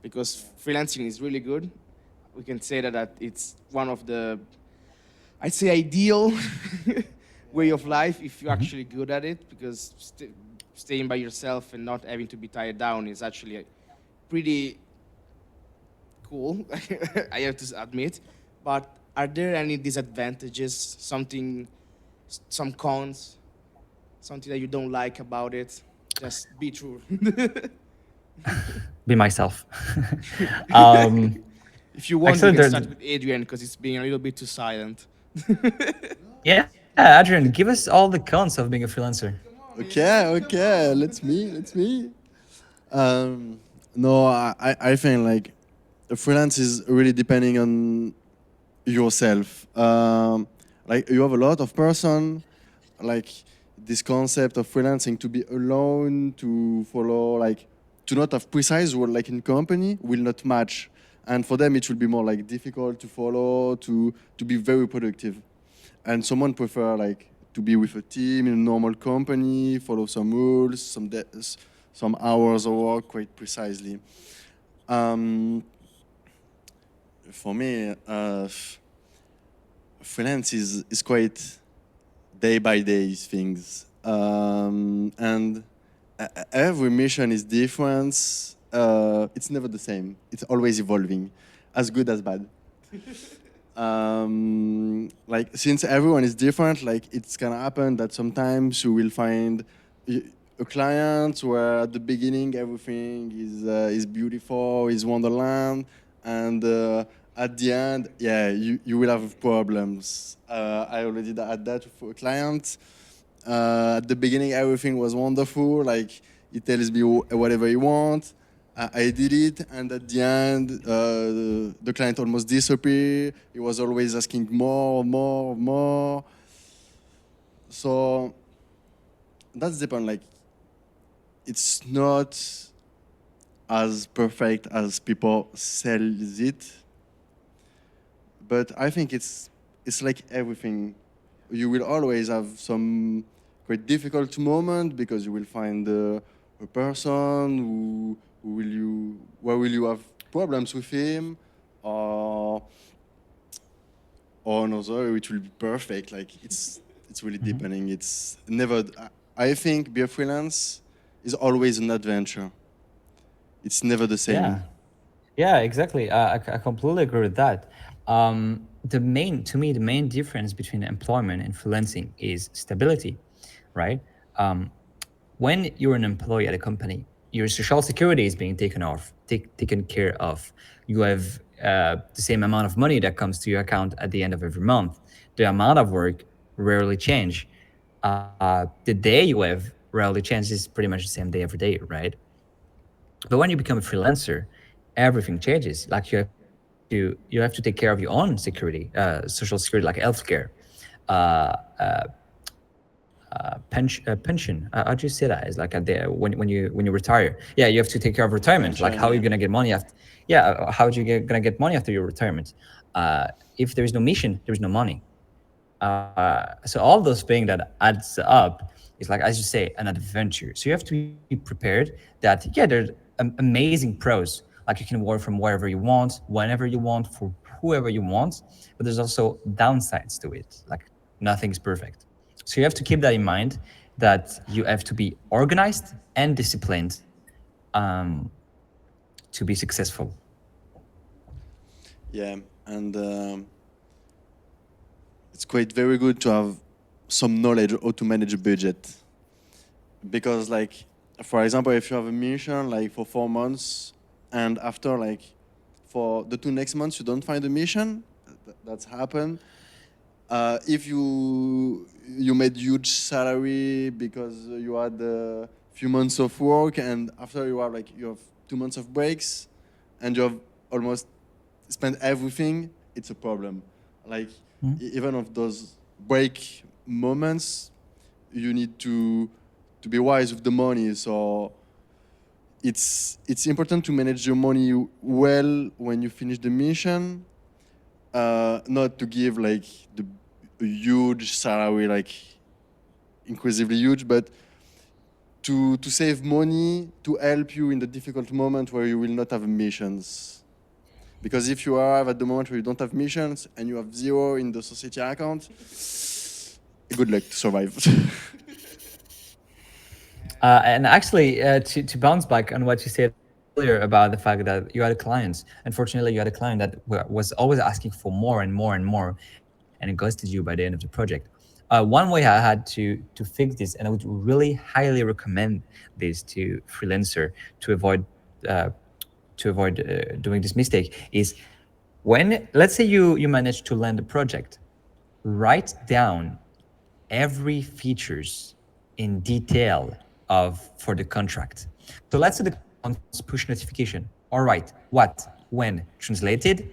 Speaker 1: because freelancing is really good. We can say that it's one of the, I'd say, ideal way of life if you're actually good at it, because staying by yourself and not having to be tied down is actually pretty cool. I have to admit. But are there any disadvantages? Some cons, something that you don't like about it? Just be true.
Speaker 2: Be myself. um,
Speaker 1: If you want, we
Speaker 2: Actually,
Speaker 1: can
Speaker 2: there.
Speaker 1: start with Adrian because it's being a little bit too silent.
Speaker 2: Yeah, Adrian, give us all the cons of being a freelancer.
Speaker 3: Okay, okay. Let's me. Um, no, I think like the freelance is really depending on yourself. Like you have a lot of person, like this concept of freelancing to be alone, to follow, like to not have precise role like in company will not match. And for them, it will be more like difficult to follow, to be very productive. And someone prefer like to be with a team in a normal company, follow some rules, some hours of work quite precisely. Um, for me, freelance is quite day by day things, and every mission is different. It's never the same. It's always evolving, as good as bad. Like since everyone is different, like it's gonna happen that sometimes you will find a client where at the beginning everything is beautiful, is wonderland, and at the end, yeah, you will have problems. I already had that for a client. At the beginning, everything was wonderful. Like he tells me whatever he wants. I did it, and at the end, the client almost disappeared. He was always asking more, more, more. So that's the point. Like, it's not as perfect as people sell it, but I think it's like everything. You will always have some quite difficult moment because you will find a person who will you where will you have problems with him, or or another which will be perfect. Like it's really depending. It's never. I think be a freelance is always an adventure. It's never the
Speaker 2: Yeah.
Speaker 3: same.
Speaker 2: Yeah, exactly. I completely agree with that. To me, the main difference between employment and freelancing is stability, right? Um, when you're an employee at a company, your social security is being taken care of. You have the same amount of money that comes to your account at the end of every month. The amount of work rarely change. The day you have rarely changes. Pretty much the same day every day, right? But when you become a freelancer, everything changes. Like you have to take care of your own security, social security, like healthcare, uh, pension. How do you say that? It's like at the when you retire. Yeah, you have to take care of retirement. Like how are
Speaker 3: Pension,
Speaker 2: you
Speaker 3: yeah.
Speaker 2: gonna get money after? Yeah, how are you gonna get money after your retirement? If there is no mission, there is no money. So all those things that adds up is like, as you say, an adventure. So you have to be prepared that yeah, there's amazing pros. Like you can work from wherever you want, whenever you want, for whoever you want. But there's also downsides to it. Like nothing's perfect. So you have to keep that in mind. That you have to be organized and disciplined um, to be successful.
Speaker 3: Yeah, and it's quite very good to have some knowledge how to manage a budget, because like for example, if you have a mission like for 4 months, and after like for the 2 next months you don't find a mission, that's happened. If you made huge salary because you had few months of work, and after you have 2 months of breaks, and you have almost spent everything. It's a problem. Like even of those break moments, you need to be wise with the money. So it's important to manage your money well when you finish the mission, not to give like the a huge salary, like increasingly huge, but to save money to help you in the difficult moment where you will not have missions. Because if you arrive at the moment where you don't have missions and you have zero in the society account, good luck to survive.
Speaker 2: And actually, to bounce back on what you said earlier about the fact that you had clients, unfortunately, you had a client that was always asking for more and more and more, and it ghosted you by the end of the project. One way I had to fix this, and I would really highly recommend this to freelancer uh, to avoid doing this mistake, is when, let's say, you manage to land a project, write down every features in detail of for the contract. So let's say the client wants push notification. All right, what, when, translated,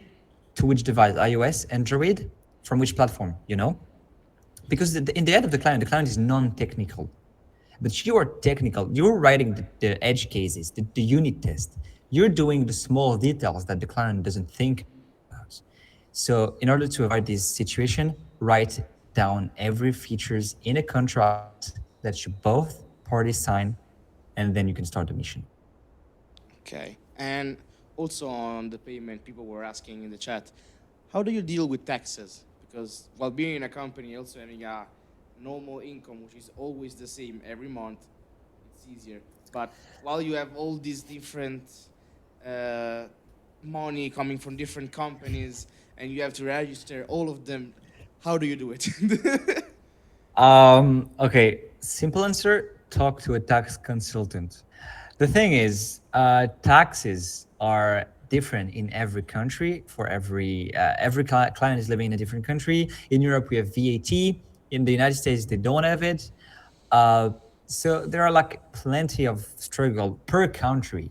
Speaker 2: to which device, iOS, Android, from which platform, you know? Because in the end of the client is non-technical, but you are technical. You're writing the edge cases, the unit test. You're doing the small details that the client doesn't think about. So in order to avoid this situation, write down every features in a contract that you both parties sign, and then you can start the mission.
Speaker 1: Okay. And also on the payment, people were asking in the chat, how do you deal with taxes? Because while being in a company, also having a normal income, which is always the same every month, it's easier. But while you have all these different uh, money coming from different companies and you have to register all of them, how do you do it?
Speaker 2: Okay, simple answer, talk to a tax consultant. The thing is, taxes are different in every country. For every client is living in a different country. In Europe, we have VAT. In the United States, they don't have it. Uh, so there are like plenty of struggle per country,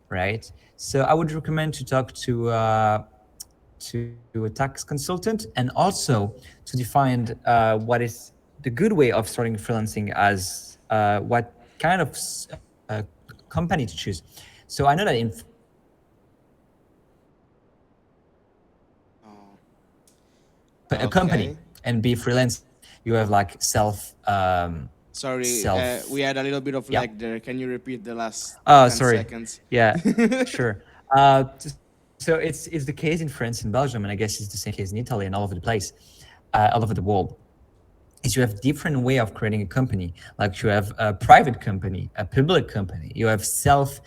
Speaker 2: right? So I would recommend to talk to a tax consultant, and also to define what is the good way of starting freelancing, as what kind of company to choose. So I know that in freelancing, you can choose
Speaker 1: Oh,
Speaker 2: a company
Speaker 1: okay.
Speaker 2: and be freelancing. You have like
Speaker 1: Sorry, we
Speaker 2: self.
Speaker 1: had a little bit of
Speaker 2: Yeah.
Speaker 1: lag there. Can you repeat the last
Speaker 2: Oh,
Speaker 1: 10
Speaker 2: sorry.
Speaker 1: seconds?
Speaker 2: Yeah, sure. So it's the case in France and Belgium, and I guess it's the same case in Italy and all over the place, all over the world. Is you have different way of creating a company. Like you have a private company, a public company. You have self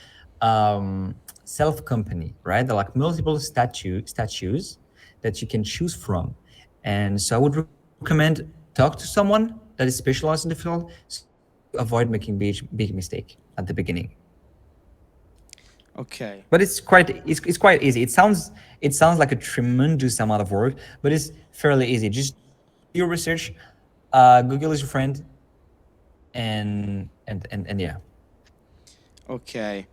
Speaker 2: company, right? There are like multiple statues that you can choose from. And so I would recommend talk to someone that is specialized in the field so you avoid making big mistake at the beginning.
Speaker 1: Okay.
Speaker 2: But it's quite easy. It sounds like a tremendous amount of work, but it's fairly easy. Just do your research. Google is your friend, and yeah.
Speaker 1: Okay.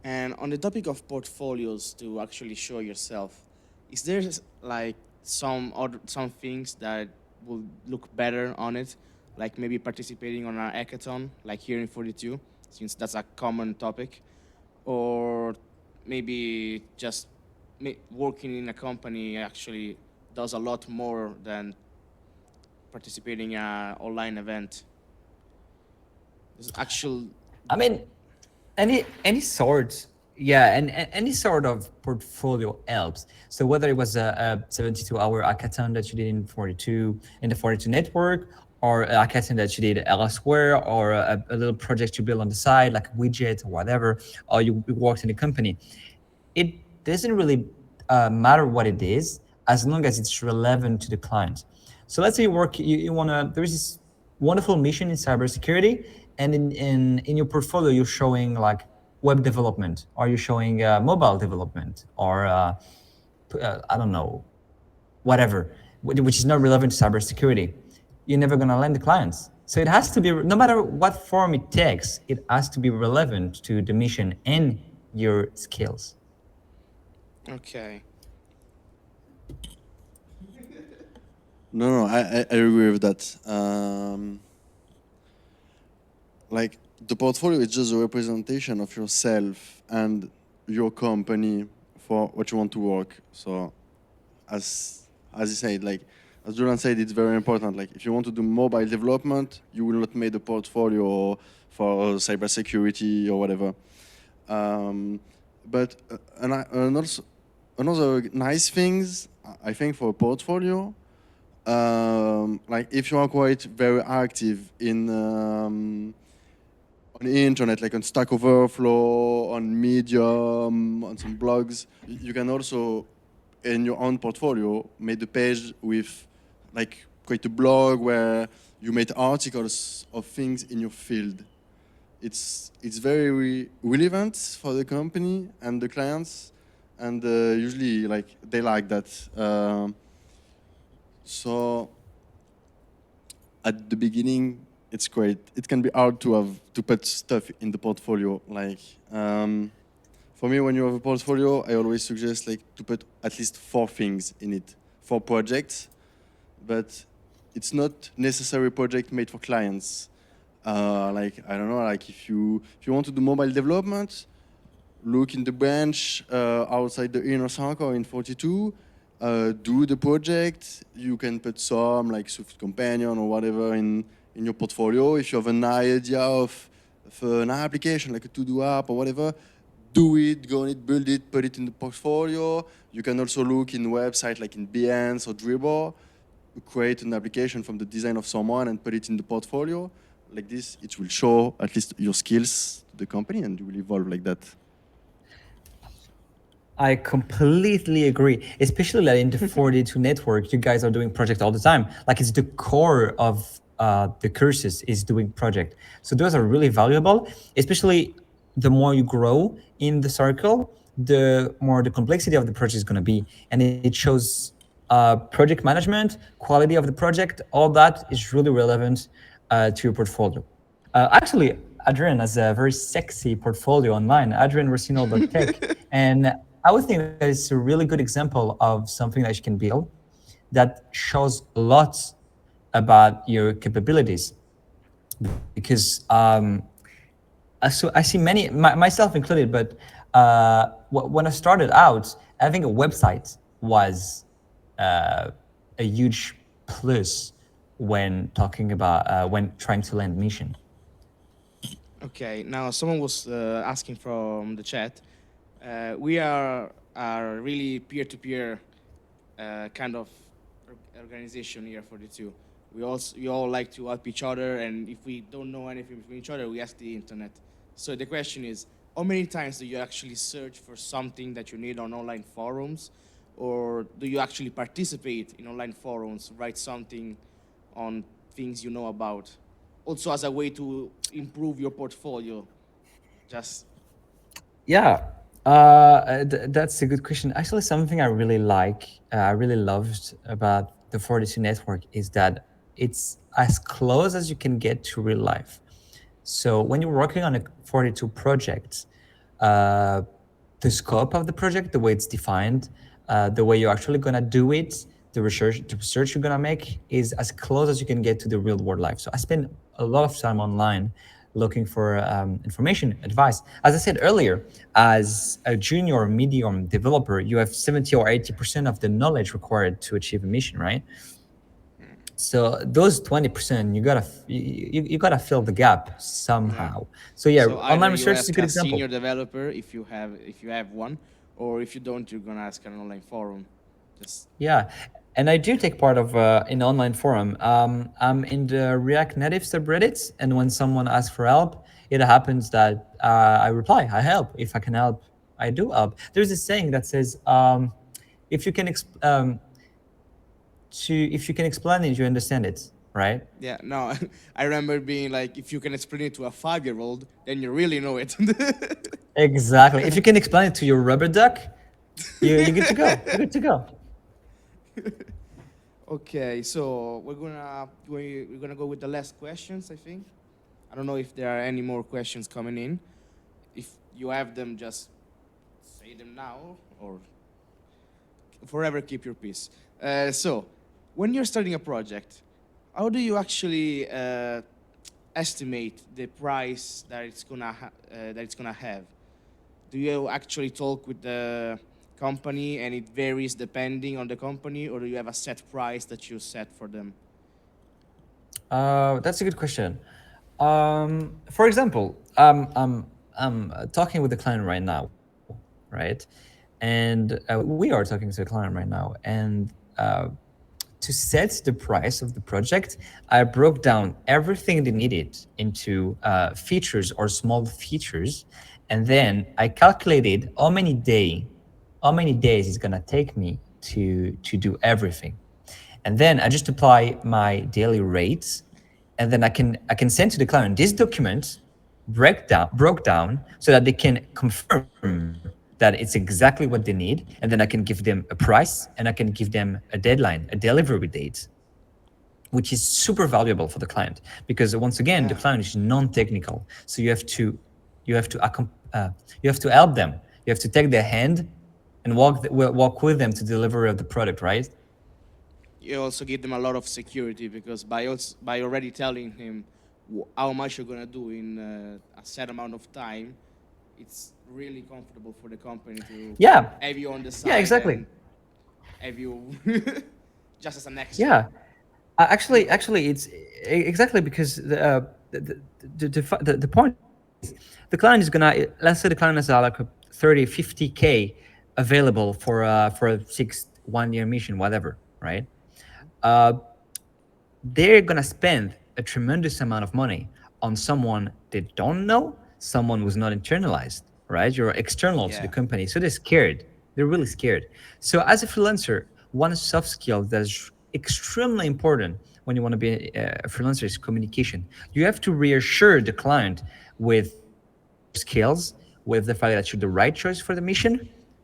Speaker 1: And on the topic of portfolios to actually show yourself, is there like some things that will look better on it? Like maybe participating on an hackathon, like here in 42, since that's a common topic, or maybe just working in a company actually does a lot more than participating in an online event. There's actual.
Speaker 2: I mean, any sort, yeah, and any sort of portfolio helps. So whether it was a 72-hour hackathon that you did in 42 in the 42 network, or a hackathon that you did elsewhere, or a little project you build on the side like a widget or whatever, or you worked in a company, it doesn't really matter what it is, as long as it's relevant to the client. So let's say you want to, there's this wonderful mission in cybersecurity, and in your portfolio you're showing like web development, or you're showing mobile development, or I don't know, whatever, which is not relevant to cybersecurity. You're never going to land the clients. So it has to be, no matter what form it takes, it has to be relevant to the mission and your skills.
Speaker 1: Okay.
Speaker 3: No, I agree with that. Like the portfolio is just a representation of yourself and your company for what you want to work. So as you said, like as Julian said, it's very important. Like if you want to do mobile development, you will not make a portfolio for cybersecurity or whatever. Um, but and also another nice things I think for a portfolio, like if you are quite very active in on the internet, like on Stack Overflow, on Medium, on some blogs, you can also in your own portfolio made a page with like create a blog where you made articles of things in your field. It's very relevant for the company and the clients, and usually like they like that. So at the beginning, it's great. It can be hard to have to put stuff in the portfolio. Like for me, when you have a portfolio, I always suggest like to put at least 4 things in it, 4 projects, but it's not necessary project made for clients. Like I don't know, like if you want to do mobile development, look in the branch outside the inner circle in 42, do the project. You can put some like Swift Companion or whatever in your portfolio. If you have an idea of an application like a to-do app or whatever, do it, go on it, build it, put it in the portfolio. You can also look in website like in Behance or Dribbble, create an application from the design of someone and put it in the portfolio. Like this, it will show at least your skills to the company and you will evolve like that.
Speaker 2: I completely agree, especially like in the 42 network, you guys are doing project all the time. Like it's the core of the courses is doing project. So those are really valuable, especially the more you grow in the circle, the more the complexity of the project is going to be. And it shows project management, quality of the project, all that is really relevant to your portfolio. Actually, Adrian has a very sexy portfolio online, adrianracino.tech. And I would think that it's a really good example of something that you can build that shows lots about your capabilities. Because so I see many, myself included, but when I started out, I think a website was a huge plus when talking about when trying to land mission.
Speaker 1: Okay. Now, someone was asking from the chat. We are really peer-to-peer kind of organization here for the two. We all like to help each other, and if we don't know anything from each other, we ask the internet. So the question is, how many times do you actually search for something that you need on online forums, or do you actually participate in online forums, write something on things you know about, also as a way to improve your portfolio? Just
Speaker 2: Yeah, that's a good question. Actually, something I really loved about the 42 network is that it's as close as you can get to real life. So when you're working on a 42 project, uh, the scope of the project, the way it's defined, the way you're actually gonna do it, the research you're gonna make is as close as you can get to the real world life. So I spend a lot of time online looking for information, advice. As I said earlier, as a junior or medium developer, you have 70 or 80% of the knowledge required to achieve a mission, right? So those 20%, you gotta fill the gap
Speaker 1: yeah.
Speaker 2: somehow. So yeah,
Speaker 1: So either
Speaker 2: online
Speaker 1: you
Speaker 2: research is a
Speaker 1: ask
Speaker 2: good
Speaker 1: a
Speaker 2: example.
Speaker 1: senior developer if you have one, or if you don't, you're gonna ask an online forum. Just
Speaker 2: Yeah, and I do take part of an online forum. I'm in the React Native subreddits, and when someone asks for help, it happens that I reply, I help. If I can help, I do help. There's a saying that says, if you can if you can explain it, you understand it, right?
Speaker 1: yeah, no. I remember being like, if you can explain it to a 5-year-old, then you really know it.
Speaker 2: Exactly. If you can explain it to your rubber duck, you're good to go. You're good to go.
Speaker 1: Okay, so we're gonna go with the last questions. I think. I don't know if there are any more questions coming in. If you have them, just say them now or forever keep your peace. So, when you're starting a project, how do you actually estimate the price that it's gonna have? Do you actually talk with the company and it varies depending on the company, or do you have a set price that you set for them?
Speaker 2: That's a good question. For example, I'm talking with the client right now, right? And we are talking to the client right now. And to set the price of the project, I broke down everything they needed into features or small features, and then I calculated how many days it's gonna take me to do everything, and then I just apply my daily rates, and then I can send to the client this document broke down so that they can confirm that it's exactly what they need, and then I can give them a price and I can give them a deadline, a delivery date, which is super valuable for the client because once again the
Speaker 1: Yeah.
Speaker 2: client is non-technical, so you have to you have to help them, you have to take their hand and walk with them to deliver the product, right?
Speaker 1: You also give them a lot of security because by already telling him how much you're gonna do in a set amount of time, it's really comfortable for the company to
Speaker 2: Yeah,
Speaker 1: have you on the
Speaker 2: yeah,
Speaker 1: side
Speaker 2: exactly.
Speaker 1: and have you just as an extra.
Speaker 2: Yeah, actually, it's exactly because the point is the client is gonna, let's say the client has like a 30, 50K available for a 1 year mission, whatever, right? Uh, they're gonna spend a tremendous amount of money on someone they don't know, someone who's not internalized, right? You're external to the
Speaker 1: Yeah.
Speaker 2: company, so they're scared. They're really scared. So as a freelancer, one soft skill that's extremely important when you want to be a freelancer is communication. You have to reassure the client with your skills, with the fact that you're the right choice for the mission,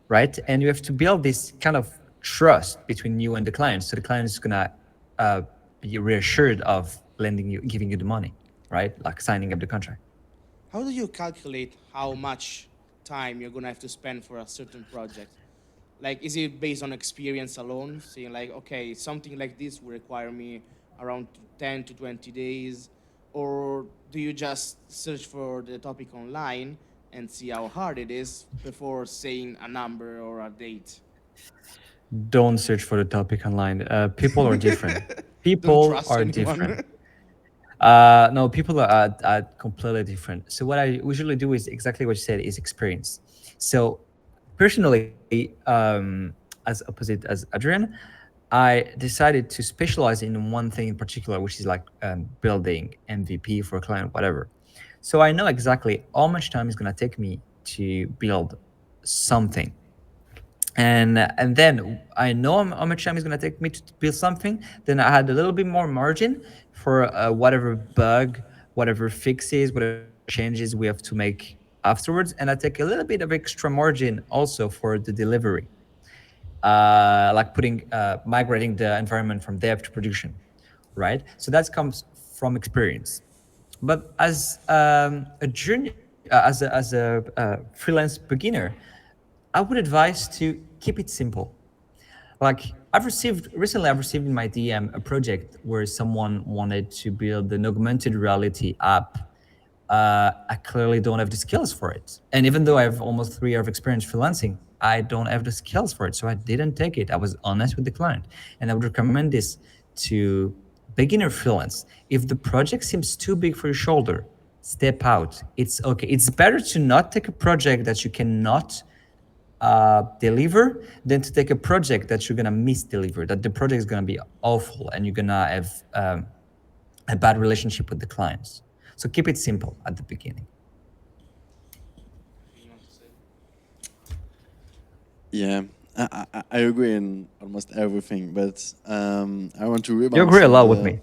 Speaker 2: right? And you have to build this kind of trust between you and the client, so the client is gonna uh, be reassured of lending you, giving you the money, right? Like signing up the contract.
Speaker 1: How do you calculate how much time you're gonna have to spend for a certain project? Like, is it based on experience alone? Saying like, okay, something like this will require me around 10 to 20 days, or do you just search for the topic online and see how hard it is before saying a number or a date?
Speaker 2: Don't search for the topic online. People are different.
Speaker 1: Don't
Speaker 2: People
Speaker 1: trust
Speaker 2: are different.
Speaker 1: anyone.
Speaker 2: No, people are completely different. So what I usually do is exactly what you said, is experience. So personally, as opposite as Adrian, I decided to specialize in one thing in particular, which is like building MVP for a client, whatever. So I know exactly how much time it's gonna take me to build something, and then I know how much time it's gonna take me to build something. Then I had a little bit more margin for whatever bug, whatever fixes, whatever changes we have to make afterwards, and I take a little bit of extra margin also for the delivery, like migrating the environment from dev to production, right? So that comes from experience. But as a junior, as a freelance beginner, I would advise to keep it simple. Like I've received in my DM a project where someone wanted to build an augmented reality app. I clearly don't have the skills for it. And even though I have almost 3 years of experience freelancing, I don't have the skills for it. So I didn't take it. I was honest with the client. And I would recommend this to beginner freelance. If the project seems too big for your shoulder, step out. It's okay. It's better to not take a project that you cannot deliver than to take a project that you're gonna misdeliver, that the project is gonna be awful and you're gonna have a bad relationship with the clients. So keep it simple at the beginning.
Speaker 1: You want to say?
Speaker 3: Yeah, I agree in almost everything, but I want to
Speaker 2: You
Speaker 3: rebound
Speaker 2: agree a
Speaker 3: on
Speaker 2: lot with
Speaker 3: the.
Speaker 2: me.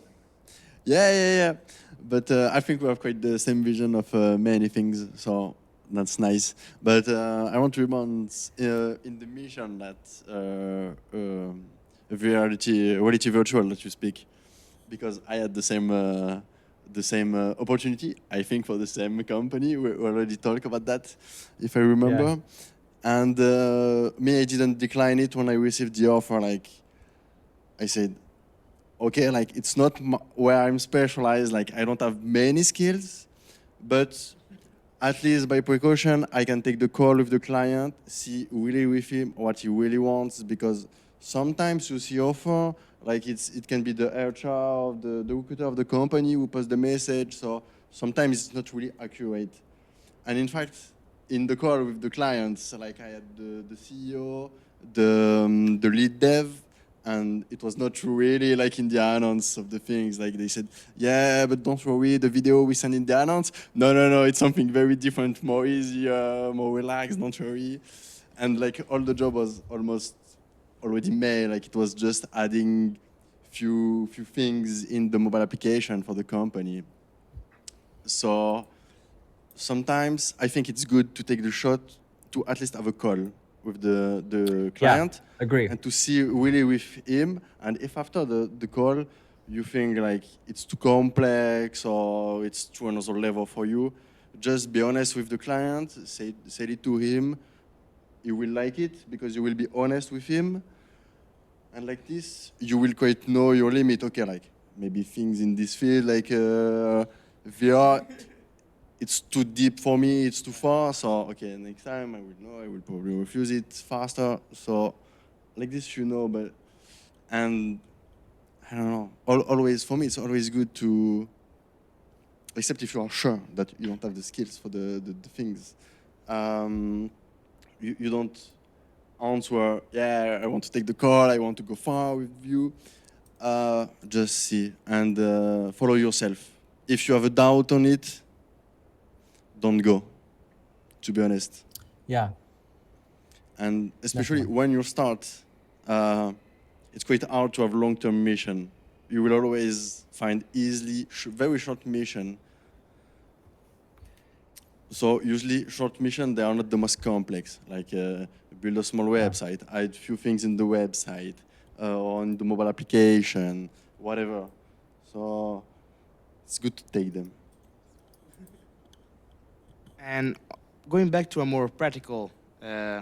Speaker 3: Yeah, yeah, yeah. But I think we have quite the same vision of many things, so that's nice. But I want to rebound in the mission that reality virtual that you speak, because I had the same opportunity. I think for the same company. We already talked about that, if I
Speaker 2: Yeah.
Speaker 3: remember. And me, I didn't decline it when I received the offer. Like I said, okay, like it's not where I'm specialized. Like I don't have many skills, but at least by precaution, I can take the call with the client, see really with him what he really wants, because sometimes you see offer, like it can be the HR, the recruiter of the company who posts the message, so sometimes it's not really accurate. And in fact, in the call with the clients, like I had the CEO, the lead dev, and it was not really like in the announce of the things. Like they said, yeah, but don't worry, the video we send in the announce. No, no, no, it's something very different, more easier, more relaxed. Don't worry. And like all the job was almost already made. Like it was just adding few things in the mobile application for the company. So sometimes I think it's good to take the shot to at least have a call with the
Speaker 2: Yeah.
Speaker 3: client
Speaker 2: Agree.
Speaker 3: and to see really with him. And if after the call you think like it's too complex or it's to another level for you, just be honest with the client, say it to him. He will like it because you will be honest with him. And like this, you will quite know your limit. Okay, like maybe things in this field, like VR, it's too deep for me, it's too far. So, okay, next time I will know, I will probably refuse it faster. So, like this, you know, but, and I don't know, always, for me, it's always good to, except if you are sure that you don't have the skills for the things. Um, you don't answer, yeah, I want to take the call, I want to go far with you. Just see and follow yourself. If you have a doubt on it, don't go, to be honest.
Speaker 2: Yeah.
Speaker 3: And especially
Speaker 2: Definitely.
Speaker 3: when you start, it's quite hard to have long-term mission. You will always find easily very short mission. So usually short mission, they are not the most complex. Like build a small
Speaker 2: Yeah.
Speaker 3: website, add few things in the website, on the mobile application, whatever. So it's good to take them.
Speaker 1: And going back to a more practical uh,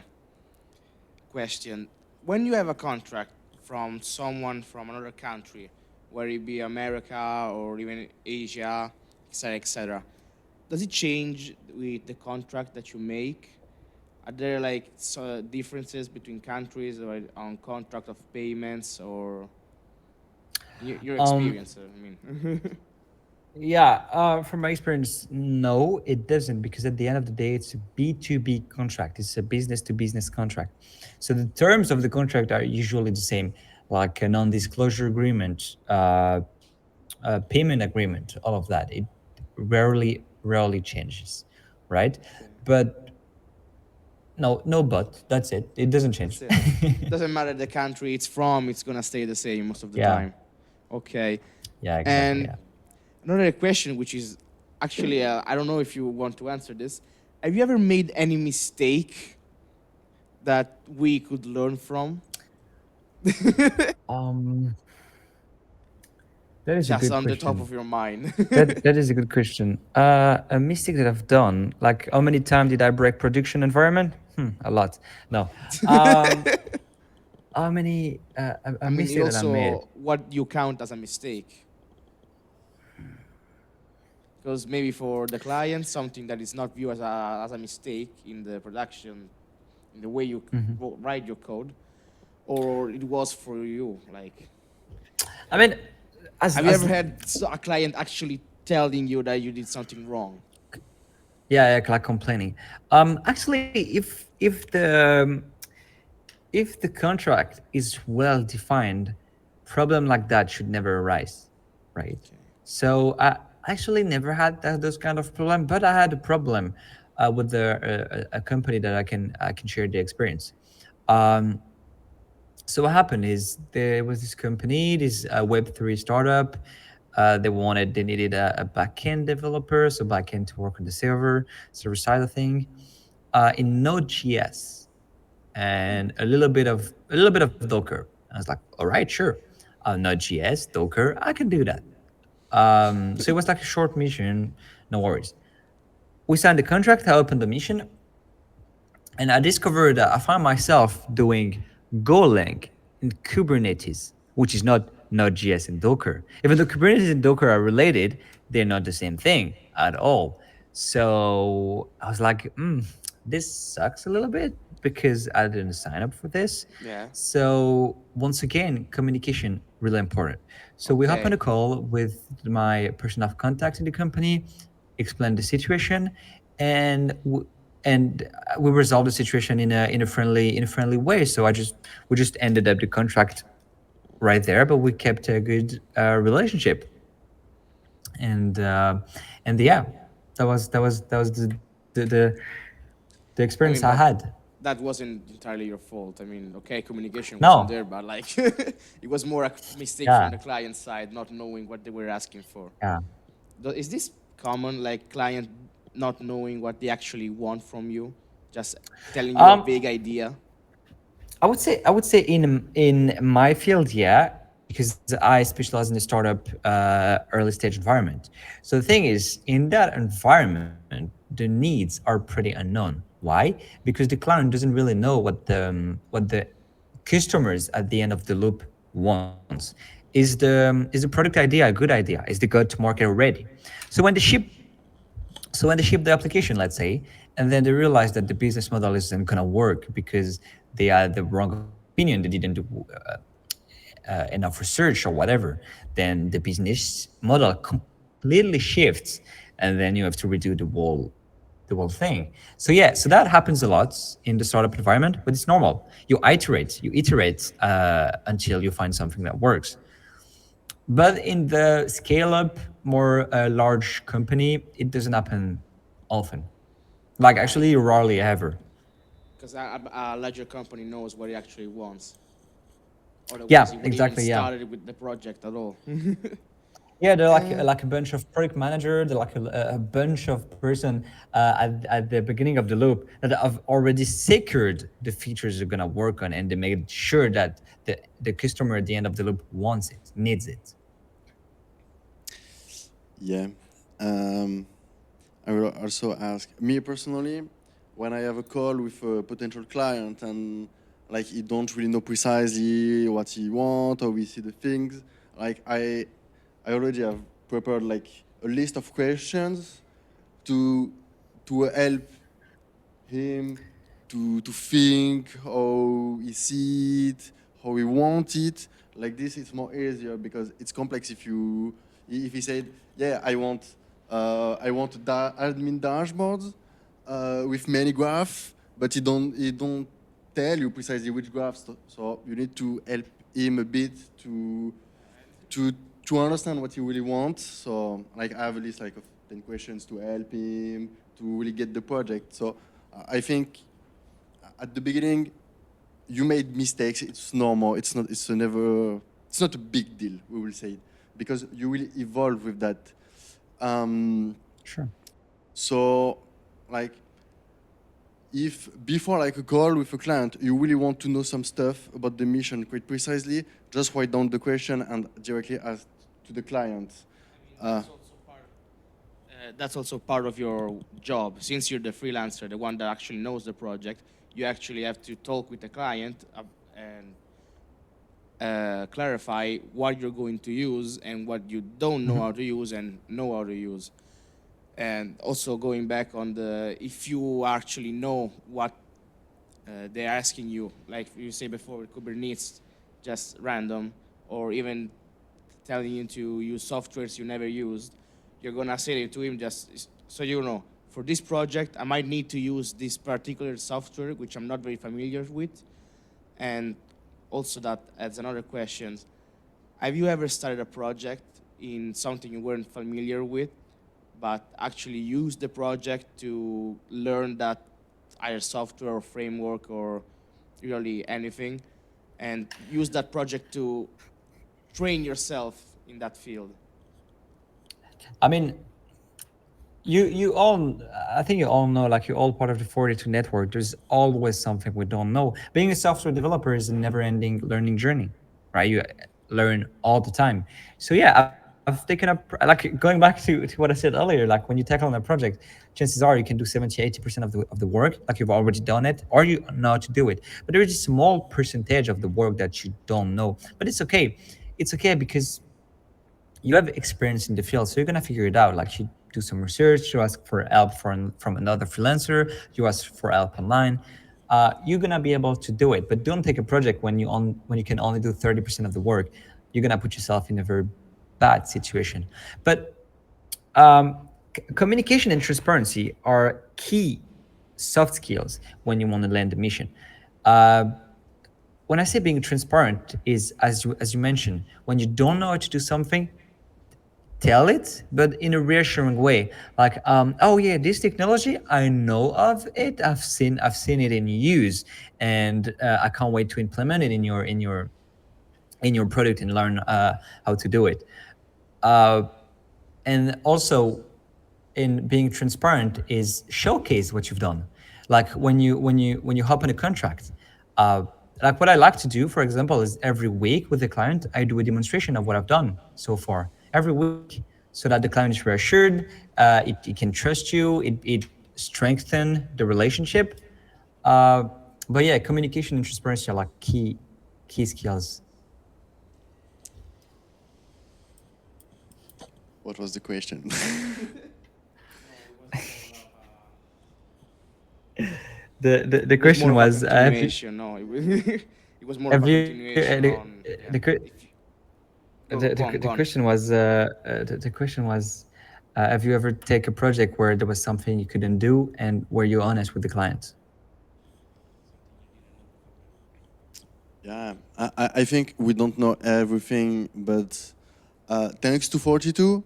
Speaker 1: question, when you have a contract from someone from another country, whether it be America or even Asia, etc., does it change with the contract that you make? Are there like differences between countries or on contract of payments or your
Speaker 2: Um,
Speaker 1: experience? I mean,
Speaker 2: yeah, from my experience, no, it doesn't, because at the end of the day, it's a B2B contract. It's a business to business contract. So the terms of the contract are usually the same, like a non-disclosure agreement, a payment agreement, all of that. It rarely changes, right?
Speaker 1: okay,
Speaker 2: But no, no, but that's it. It doesn't change.
Speaker 1: that's it. Doesn't matter the country it's from; it's gonna stay the same most of the
Speaker 2: Yeah,
Speaker 1: time. Okay,
Speaker 2: yeah, exactly.
Speaker 1: and
Speaker 2: Yeah.
Speaker 1: another question, which is actually, I don't know if you want to answer this. Have you ever made any mistake that we could learn from?
Speaker 2: Um, that is a
Speaker 1: Just
Speaker 2: good
Speaker 1: on the top
Speaker 2: question.
Speaker 1: of your mind.
Speaker 2: That is a good question. A mistake that I've done, like how many times did I break production environment? A lot. No. Um, how many a
Speaker 1: I mean, it
Speaker 2: mistake that I made?
Speaker 1: also what you count as a mistake. Because maybe for the client, something that is not viewed as a mistake in the production, in the way you write your code, or it was for you. Like,
Speaker 2: I mean,
Speaker 1: have you
Speaker 2: as
Speaker 1: ever had a client actually telling you that you did something wrong?
Speaker 2: yeah, yeah, like complaining. Actually, if the contract is well defined, problem like that should never arise, right?
Speaker 1: Okay.
Speaker 2: So I actually never had those kind of problem, but I had a problem with a company that I can share the experience. Um, so what happened is there was this company, this Web3 startup. They needed a backend developer, so backend to work on the server side of thing, in Node.js and a little bit of Docker. I was like, all right, sure. Node.js, Docker, I can do that. So it was like a short mission, no worries. We signed the contract, I opened the mission, and I discovered that I found myself doing Golang in Kubernetes, which is not Node.js and Docker. Even though Kubernetes and Docker are related, they're not the same thing at all. So I was like, this sucks a little bit because I didn't sign up for this.
Speaker 1: Yeah.
Speaker 2: So once again, communication really important. So we hop on a
Speaker 1: Okay.
Speaker 2: call with my person of contact in the company, explain the situation, and we resolved the situation in a friendly way. So we just ended up the contract right there, but we kept a good relationship, and uh, and yeah, that was the experience I
Speaker 1: I mean,
Speaker 2: had.
Speaker 1: but that wasn't entirely your fault. I mean, okay, communication wasn't
Speaker 2: No,
Speaker 1: there, but like it was more a mistake
Speaker 2: yeah,
Speaker 1: from the client side, not knowing what they were asking for.
Speaker 2: yeah.
Speaker 1: Is this common, like client not knowing what they actually want from you, just telling you a
Speaker 2: Um,
Speaker 1: vague idea?
Speaker 2: I would say in my field, yeah, because I specialize in the startup early stage environment. So the thing is, in that environment, the needs are pretty unknown. Why? Because the client doesn't really know what the customers at the end of the loop wants. Is the product idea a good idea? Is the go to market ready? So when they ship the application, let's say, and then they realize that the business model isn't going to work because they had the wrong opinion, they didn't do enough research or whatever, then the business model completely shifts, and then you have to redo the whole thing. So yeah, so that happens a lot in the startup environment, but it's normal. You iterate until you find something that works. But in the scale up, more large company, it doesn't happen often. Like
Speaker 1: Right.
Speaker 2: actually, rarely ever.
Speaker 1: Because a larger company knows what it actually wants. Otherwise,
Speaker 2: Yeah,
Speaker 1: he would even
Speaker 2: exactly. Yeah,
Speaker 1: started with the project at all.
Speaker 2: yeah. They're like
Speaker 3: Uh,
Speaker 2: like a bunch of product manager. They're like a bunch of person at the beginning of the loop that have already secured the features they're gonna work on, and they made sure that the customer at the end of the loop wants it, needs it.
Speaker 3: yeah. Um, I will also ask me personally when I have a call with a potential client and like he don't really know precisely what he want or we see the things. Like I already have prepared like a list of questions to help him to think how he see it, how he want it. Like this, it's more easier because it's complex. If he said, yeah, I want admin dashboards with many graphs, but he don't tell you precisely which graphs. So you need to help him a bit to to understand what you really want. So like I have a list like of 10 questions to help him to really get the project. So I think at the beginning you made mistakes. It's normal. It's not. It's a never. It's not a big deal. We will say it because you will evolve with that. Um,
Speaker 2: Sure.
Speaker 3: so like if before like a call with a client you really want to know some stuff about the mission quite precisely, just write down the question and directly ask to the client. Uh,
Speaker 1: That's also part of your job. Since you're the freelancer, the one that actually knows the project, you actually have to talk with the client and clarify what you're going to use and what you don't know how to use and know how to use. And also going back on the if you actually know what they're asking you, like you say before with Kubernetes, just random, or even telling you to use softwares you never used, you're gonna say it to him just so you know. For this project, I might need to use this particular software, which I'm not very familiar with, and also that adds another question. Have you ever started a project in something you weren't familiar with, but actually used the project to learn that either software or framework or really anything, and use that project to train yourself in that field?
Speaker 2: I mean, you all, I think you all know, like you're all part of the 42 network. There's always something we don't know. Being a software developer is a never-ending learning journey. right? You learn all the time. So yeah, I've taken up, like, going back to what I said earlier, like when you tackle on a project, chances are you can do 70, 80% of the work, like you've already done it, or you know how to do it. But there is a small percentage of the work that you don't know. But it's okay. It's okay because you have experience in the field, so you're gonna figure it out. Like you do some research, you ask for help from another freelancer, you ask for help online. You're gonna be able to do it. But don't take a project when you can only do 30% of the work. You're gonna put yourself in a very bad situation. But communication and transparency are key soft skills when you want to land a mission. Uh, when I say being transparent is, as you mentioned, when you don't know how to do something, tell it, but in a reassuring way. Like, oh yeah, this technology, I know of it. I've seen it in use, and I can't wait to implement it in your product and learn how to do it. Uh, and also, in being transparent is showcase what you've done. Like when you hop on a contract, uh, like what I like to do, for example, is every week with the client I do a demonstration of what I've done so far every week, so that the client is reassured. It can trust you. It strengthens the relationship. uh, but yeah, communication and transparency are like key skills.
Speaker 3: What was the question?
Speaker 2: The
Speaker 1: It was
Speaker 2: question
Speaker 1: more of a
Speaker 2: was, have you
Speaker 1: continuation. No, it was more of
Speaker 2: have
Speaker 1: a
Speaker 2: you
Speaker 1: continuation on. Yeah. If you, go go on,
Speaker 2: the
Speaker 1: go on.
Speaker 2: question was the question was, have you ever take a project where there was something you couldn't do and were you honest with the client?
Speaker 3: Yeah, I think we don't know everything, but thanks to 42,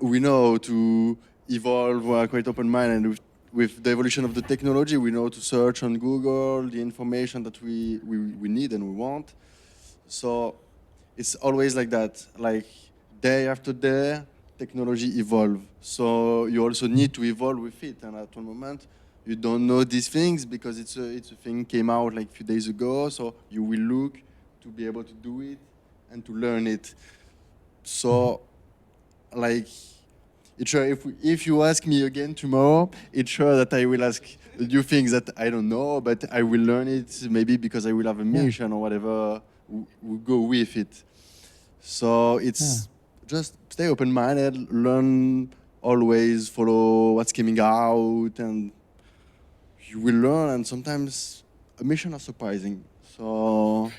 Speaker 3: we know to evolve. We are quite open-minded, and with the evolution of the technology, we know to search on Google the information that we need and we want. So it's always like that. Like day after day, technology evolve. So you also need to evolve with it. And at one moment, you don't know these things because it's a thing came out like a few days ago. So you will look to be able to do it and to learn it. So like it's sure if you ask me again tomorrow, it's sure that I will ask new things that I don't know, but I will learn it maybe because I will have a
Speaker 2: Yeah,
Speaker 3: mission or whatever. We go with it. So
Speaker 2: yeah.
Speaker 3: it's just stay open-minded, learn always, follow what's coming out, and you will learn. And sometimes a mission are surprising, so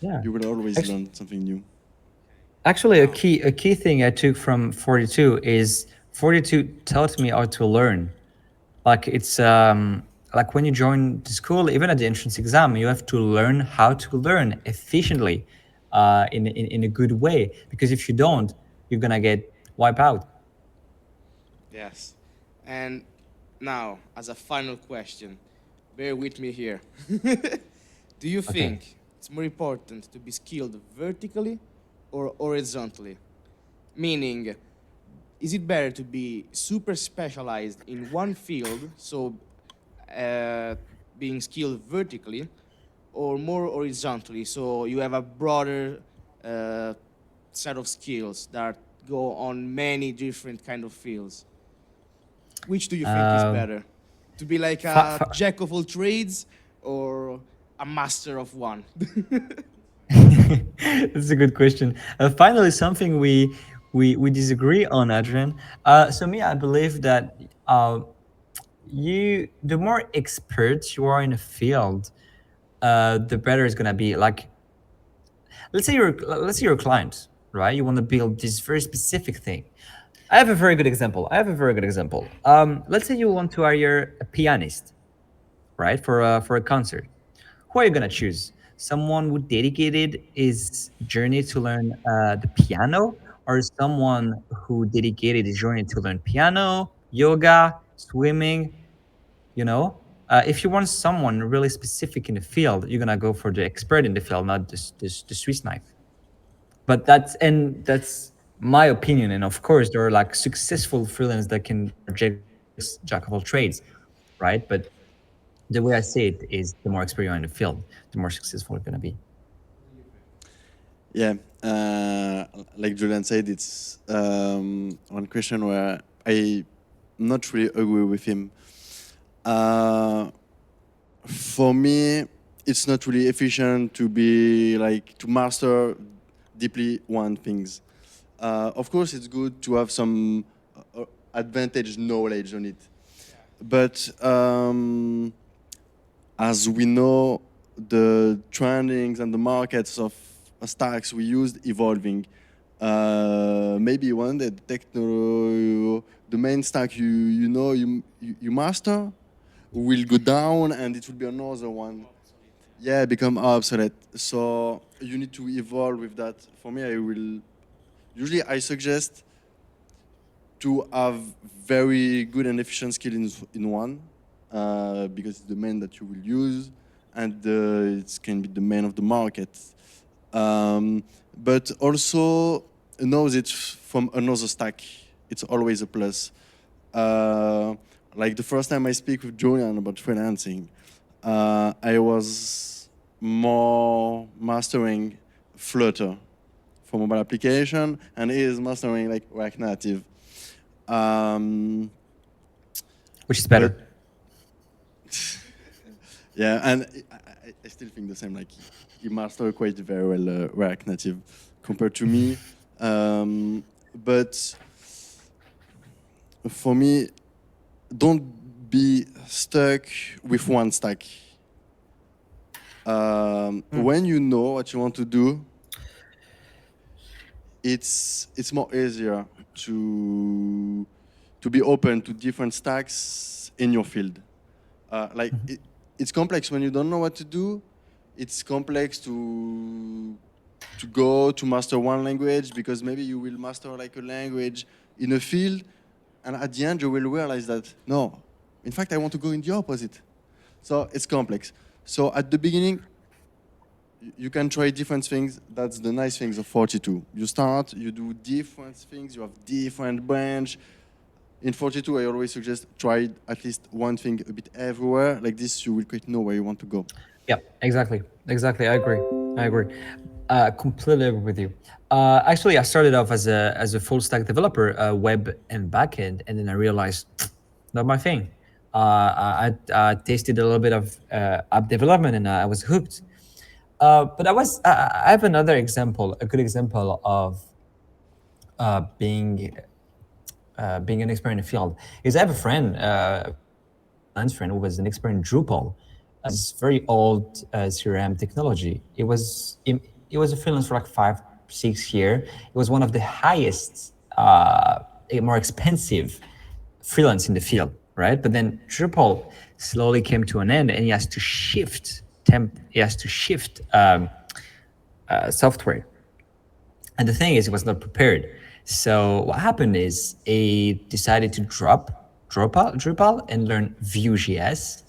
Speaker 2: Yeah.
Speaker 3: you will always
Speaker 2: Actually,
Speaker 3: learn something new.
Speaker 2: actually, a
Speaker 1: Wow.
Speaker 2: key thing I took from 42 is 42 taught me how to learn. Like it's like when you join the school, even at the entrance exam, you have to learn how to learn efficiently, in a good way. Because if you don't, you're gonna get wiped out.
Speaker 1: Yes. And now, as a final question, bear with me here. Do you
Speaker 2: Okay.
Speaker 1: think it's more important to be skilled vertically or horizontally? Meaning, is it better to be super specialized in one field, so uh, being skilled vertically, or more horizontally, so you have a broader uh, set of skills that go on many different kind of fields? Which do you think is
Speaker 2: Uh,
Speaker 1: better? To be like
Speaker 2: fa-
Speaker 1: a
Speaker 2: fa-
Speaker 1: jack of all trades or a master of one?
Speaker 2: That's a good question. Finally, something we disagree on, Adrian. So me, I believe that the more expert you are in a field, the better it's gonna be. Like, let's say you're a client, right? You want to build this very specific thing. I have a very good example. Let's say you want to hire a pianist, right, for a concert. Who are you gonna choose? Someone who dedicated his journey to learn the piano, or someone who dedicated his journey to learn piano, yoga, swimming? You know, if you want someone really specific in the field, you're gonna go for the expert in the field, not the Swiss knife. But that's my opinion. And of course, there are like successful freelance that are jack of all trades, right? But the way I see it is the more experience you're in the field, the more successful you're gonna be.
Speaker 3: Yeah, like Julian said, it's one question where I not really agree with him. Uh, for me, it's not really efficient to be like to master deeply one things. Of course, it's good to have some advantage knowledge on it, but as we know, the trendings and the markets of stacks we used evolving. Maybe one day the main stack you master will go down and it will be another one. Yeah, become obsolete. So you need to evolve with that. For me, I suggest to have very good and efficient skill in one, because it's the main that you will use, and it can be the main of the market. But also knows it from another stack. It's always a plus. Like the first time I speak with Julian about freelancing, I was more mastering Flutter for mobile application, and he is mastering like React Native. Um,
Speaker 2: Which is
Speaker 3: but
Speaker 2: better.
Speaker 3: yeah, and I still think the same. Like he mastered quite very well React Native compared to me. But for me, don't be stuck with one stack. When you know what you want to do, it's more easier to be open to different stacks in your field. It's complex when you don't know what to do. It's complex to go to master one language because maybe you will master like a language in a field, and at the end you will realize that no, in fact I want to go in the opposite. So it's complex. So at the beginning, you can try different things. That's the nice things of 42. You start, you do different things, you have different branch. In 42, I always suggest try at least one thing a bit everywhere. Like this, you will quite know where you want to go.
Speaker 2: Yeah, exactly. Exactly. I agree. I agree. Completely agree with you. Actually, I started off as a full stack developer, web and backend, and then I realized not my thing. I tasted a little bit of app development, and I was hooked. But I have another example, a good example of being being an expert in the field. Is I have a friend, freelance friend, who was an expert in Drupal. It's very old CRM technology. It was a freelance for like 5 6 years. It was one of the highest, more expensive freelance in the field, right? But then Drupal slowly came to an end, and he has to shift He has to shift software. And the thing is, he was not prepared. So what happened is he decided to drop out Drupal and learn Vue.js.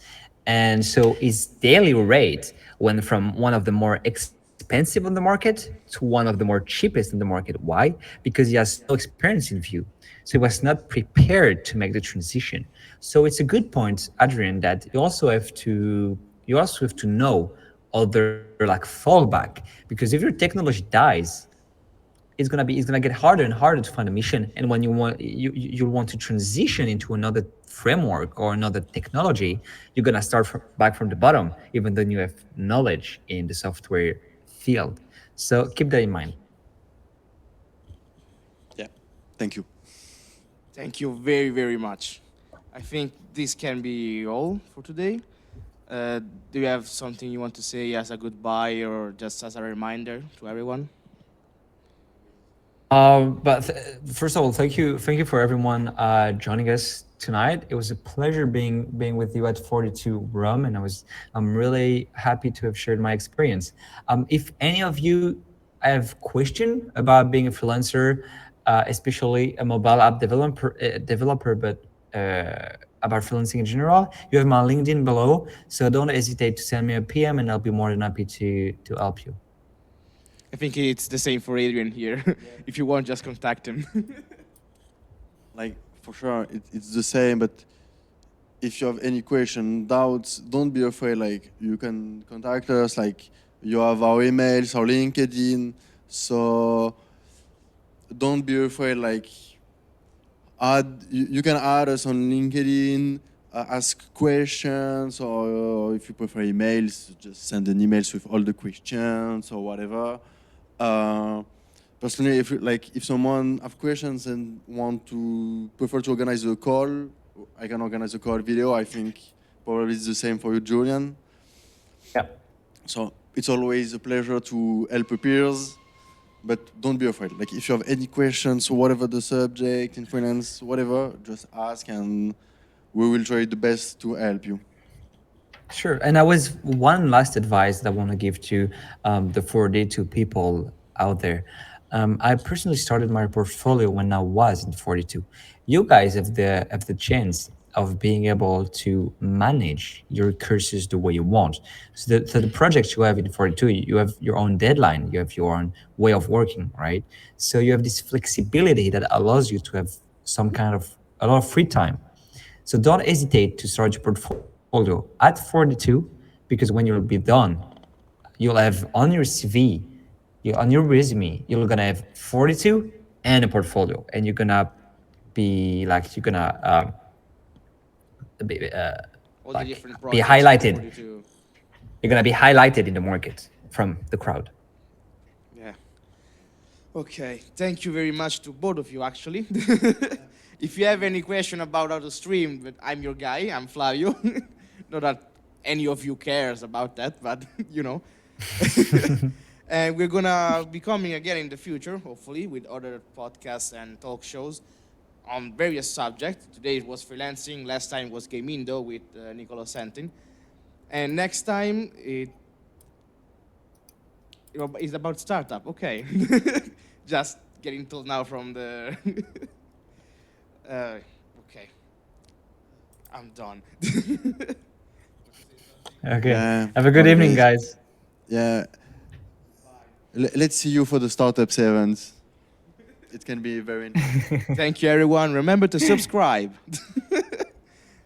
Speaker 2: And so his daily rate went from one of the more expensive on the market to one of the more cheapest in the market. Why? Because he has no experience in Vue. So he was not prepared to make the transition. So it's a good point, Adrian, that you also have to know other like fallback, because if your technology dies, it's gonna get harder and harder to find a mission. And when you want to transition into another framework or another technology, you're gonna start back from the bottom, even though you have knowledge in the software field. So keep that in mind.
Speaker 3: Yeah. Thank you.
Speaker 1: Thank you very, very much. I think this can be all for today. Do you have something you want to say as a goodbye or just as a reminder to everyone?
Speaker 2: First of all, thank you for everyone joining us tonight. It was a pleasure being with you at 42 Rum, and I'm really happy to have shared my experience. If any of you have question about being a freelancer, especially a mobile app developer, but about freelancing in general, you have my LinkedIn below, so don't hesitate to send me a PM, and I'll be more than happy to help you.
Speaker 1: I think it's the same for Adrian here. If you want, just contact him.
Speaker 3: Like for sure, it's the same. But if you have any question, doubts, don't be afraid. Like you can contact us. Like you have our emails, our LinkedIn. So don't be afraid. Like you can add us on LinkedIn, ask questions, or if you prefer emails, just send an emails with all the questions or whatever. Uh, Personally, if someone have questions and want to prefer to organize a call, I can organize a call video. I think probably it's the same for you, Julian.
Speaker 2: Yeah.
Speaker 3: So it's always a pleasure to help your peers, but don't be afraid. Like if you have any questions, whatever the subject in freelance, whatever, just ask and we will try the best to help you.
Speaker 2: Sure. And I was one last advice that I want to give to the 42 people out there. I personally started my portfolio when I was in 42. You guys have the chance of being able to manage your courses the way you want. So the projects you have in 42, you have your own deadline, you have your own way of working, right? So you have this flexibility that allows you to have some kind of a lot of free time. So don't hesitate to start your portfolio at 42 because when you'll be done, you'll have on your CV, on your resume, you're gonna have 42 and a portfolio, and you're gonna be like be,
Speaker 1: All the
Speaker 2: like
Speaker 1: different
Speaker 2: be
Speaker 1: projects from
Speaker 2: highlighted.
Speaker 1: 42.
Speaker 2: You're gonna be highlighted in the market from the crowd.
Speaker 1: Yeah. Okay. Thank you very much to both of you, actually. If you have any question about how to stream, but I'm your guy. I'm Flavio. Not that any of you cares about that, but you know. And we're gonna be coming again in the future, hopefully, with other podcasts and talk shows on various subjects. Today it was freelancing. Last time was Gamindo with Nicola Santin. And next time it's about startup. Okay. Just getting told now from the. Okay. I'm done.
Speaker 2: Okay.
Speaker 3: Yeah,
Speaker 2: Have a good evening,
Speaker 3: always.
Speaker 2: guys.
Speaker 3: Yeah, let's see you for the startup events. It can be very interesting.
Speaker 1: Thank you, everyone. Remember to subscribe.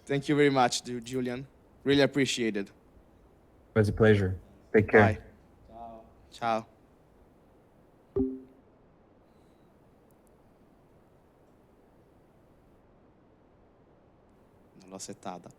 Speaker 1: Thank you very much, Julian. Really appreciate it.
Speaker 2: It was a pleasure. Take
Speaker 1: Bye.
Speaker 2: care.
Speaker 1: Ciao. Non l'ho settata.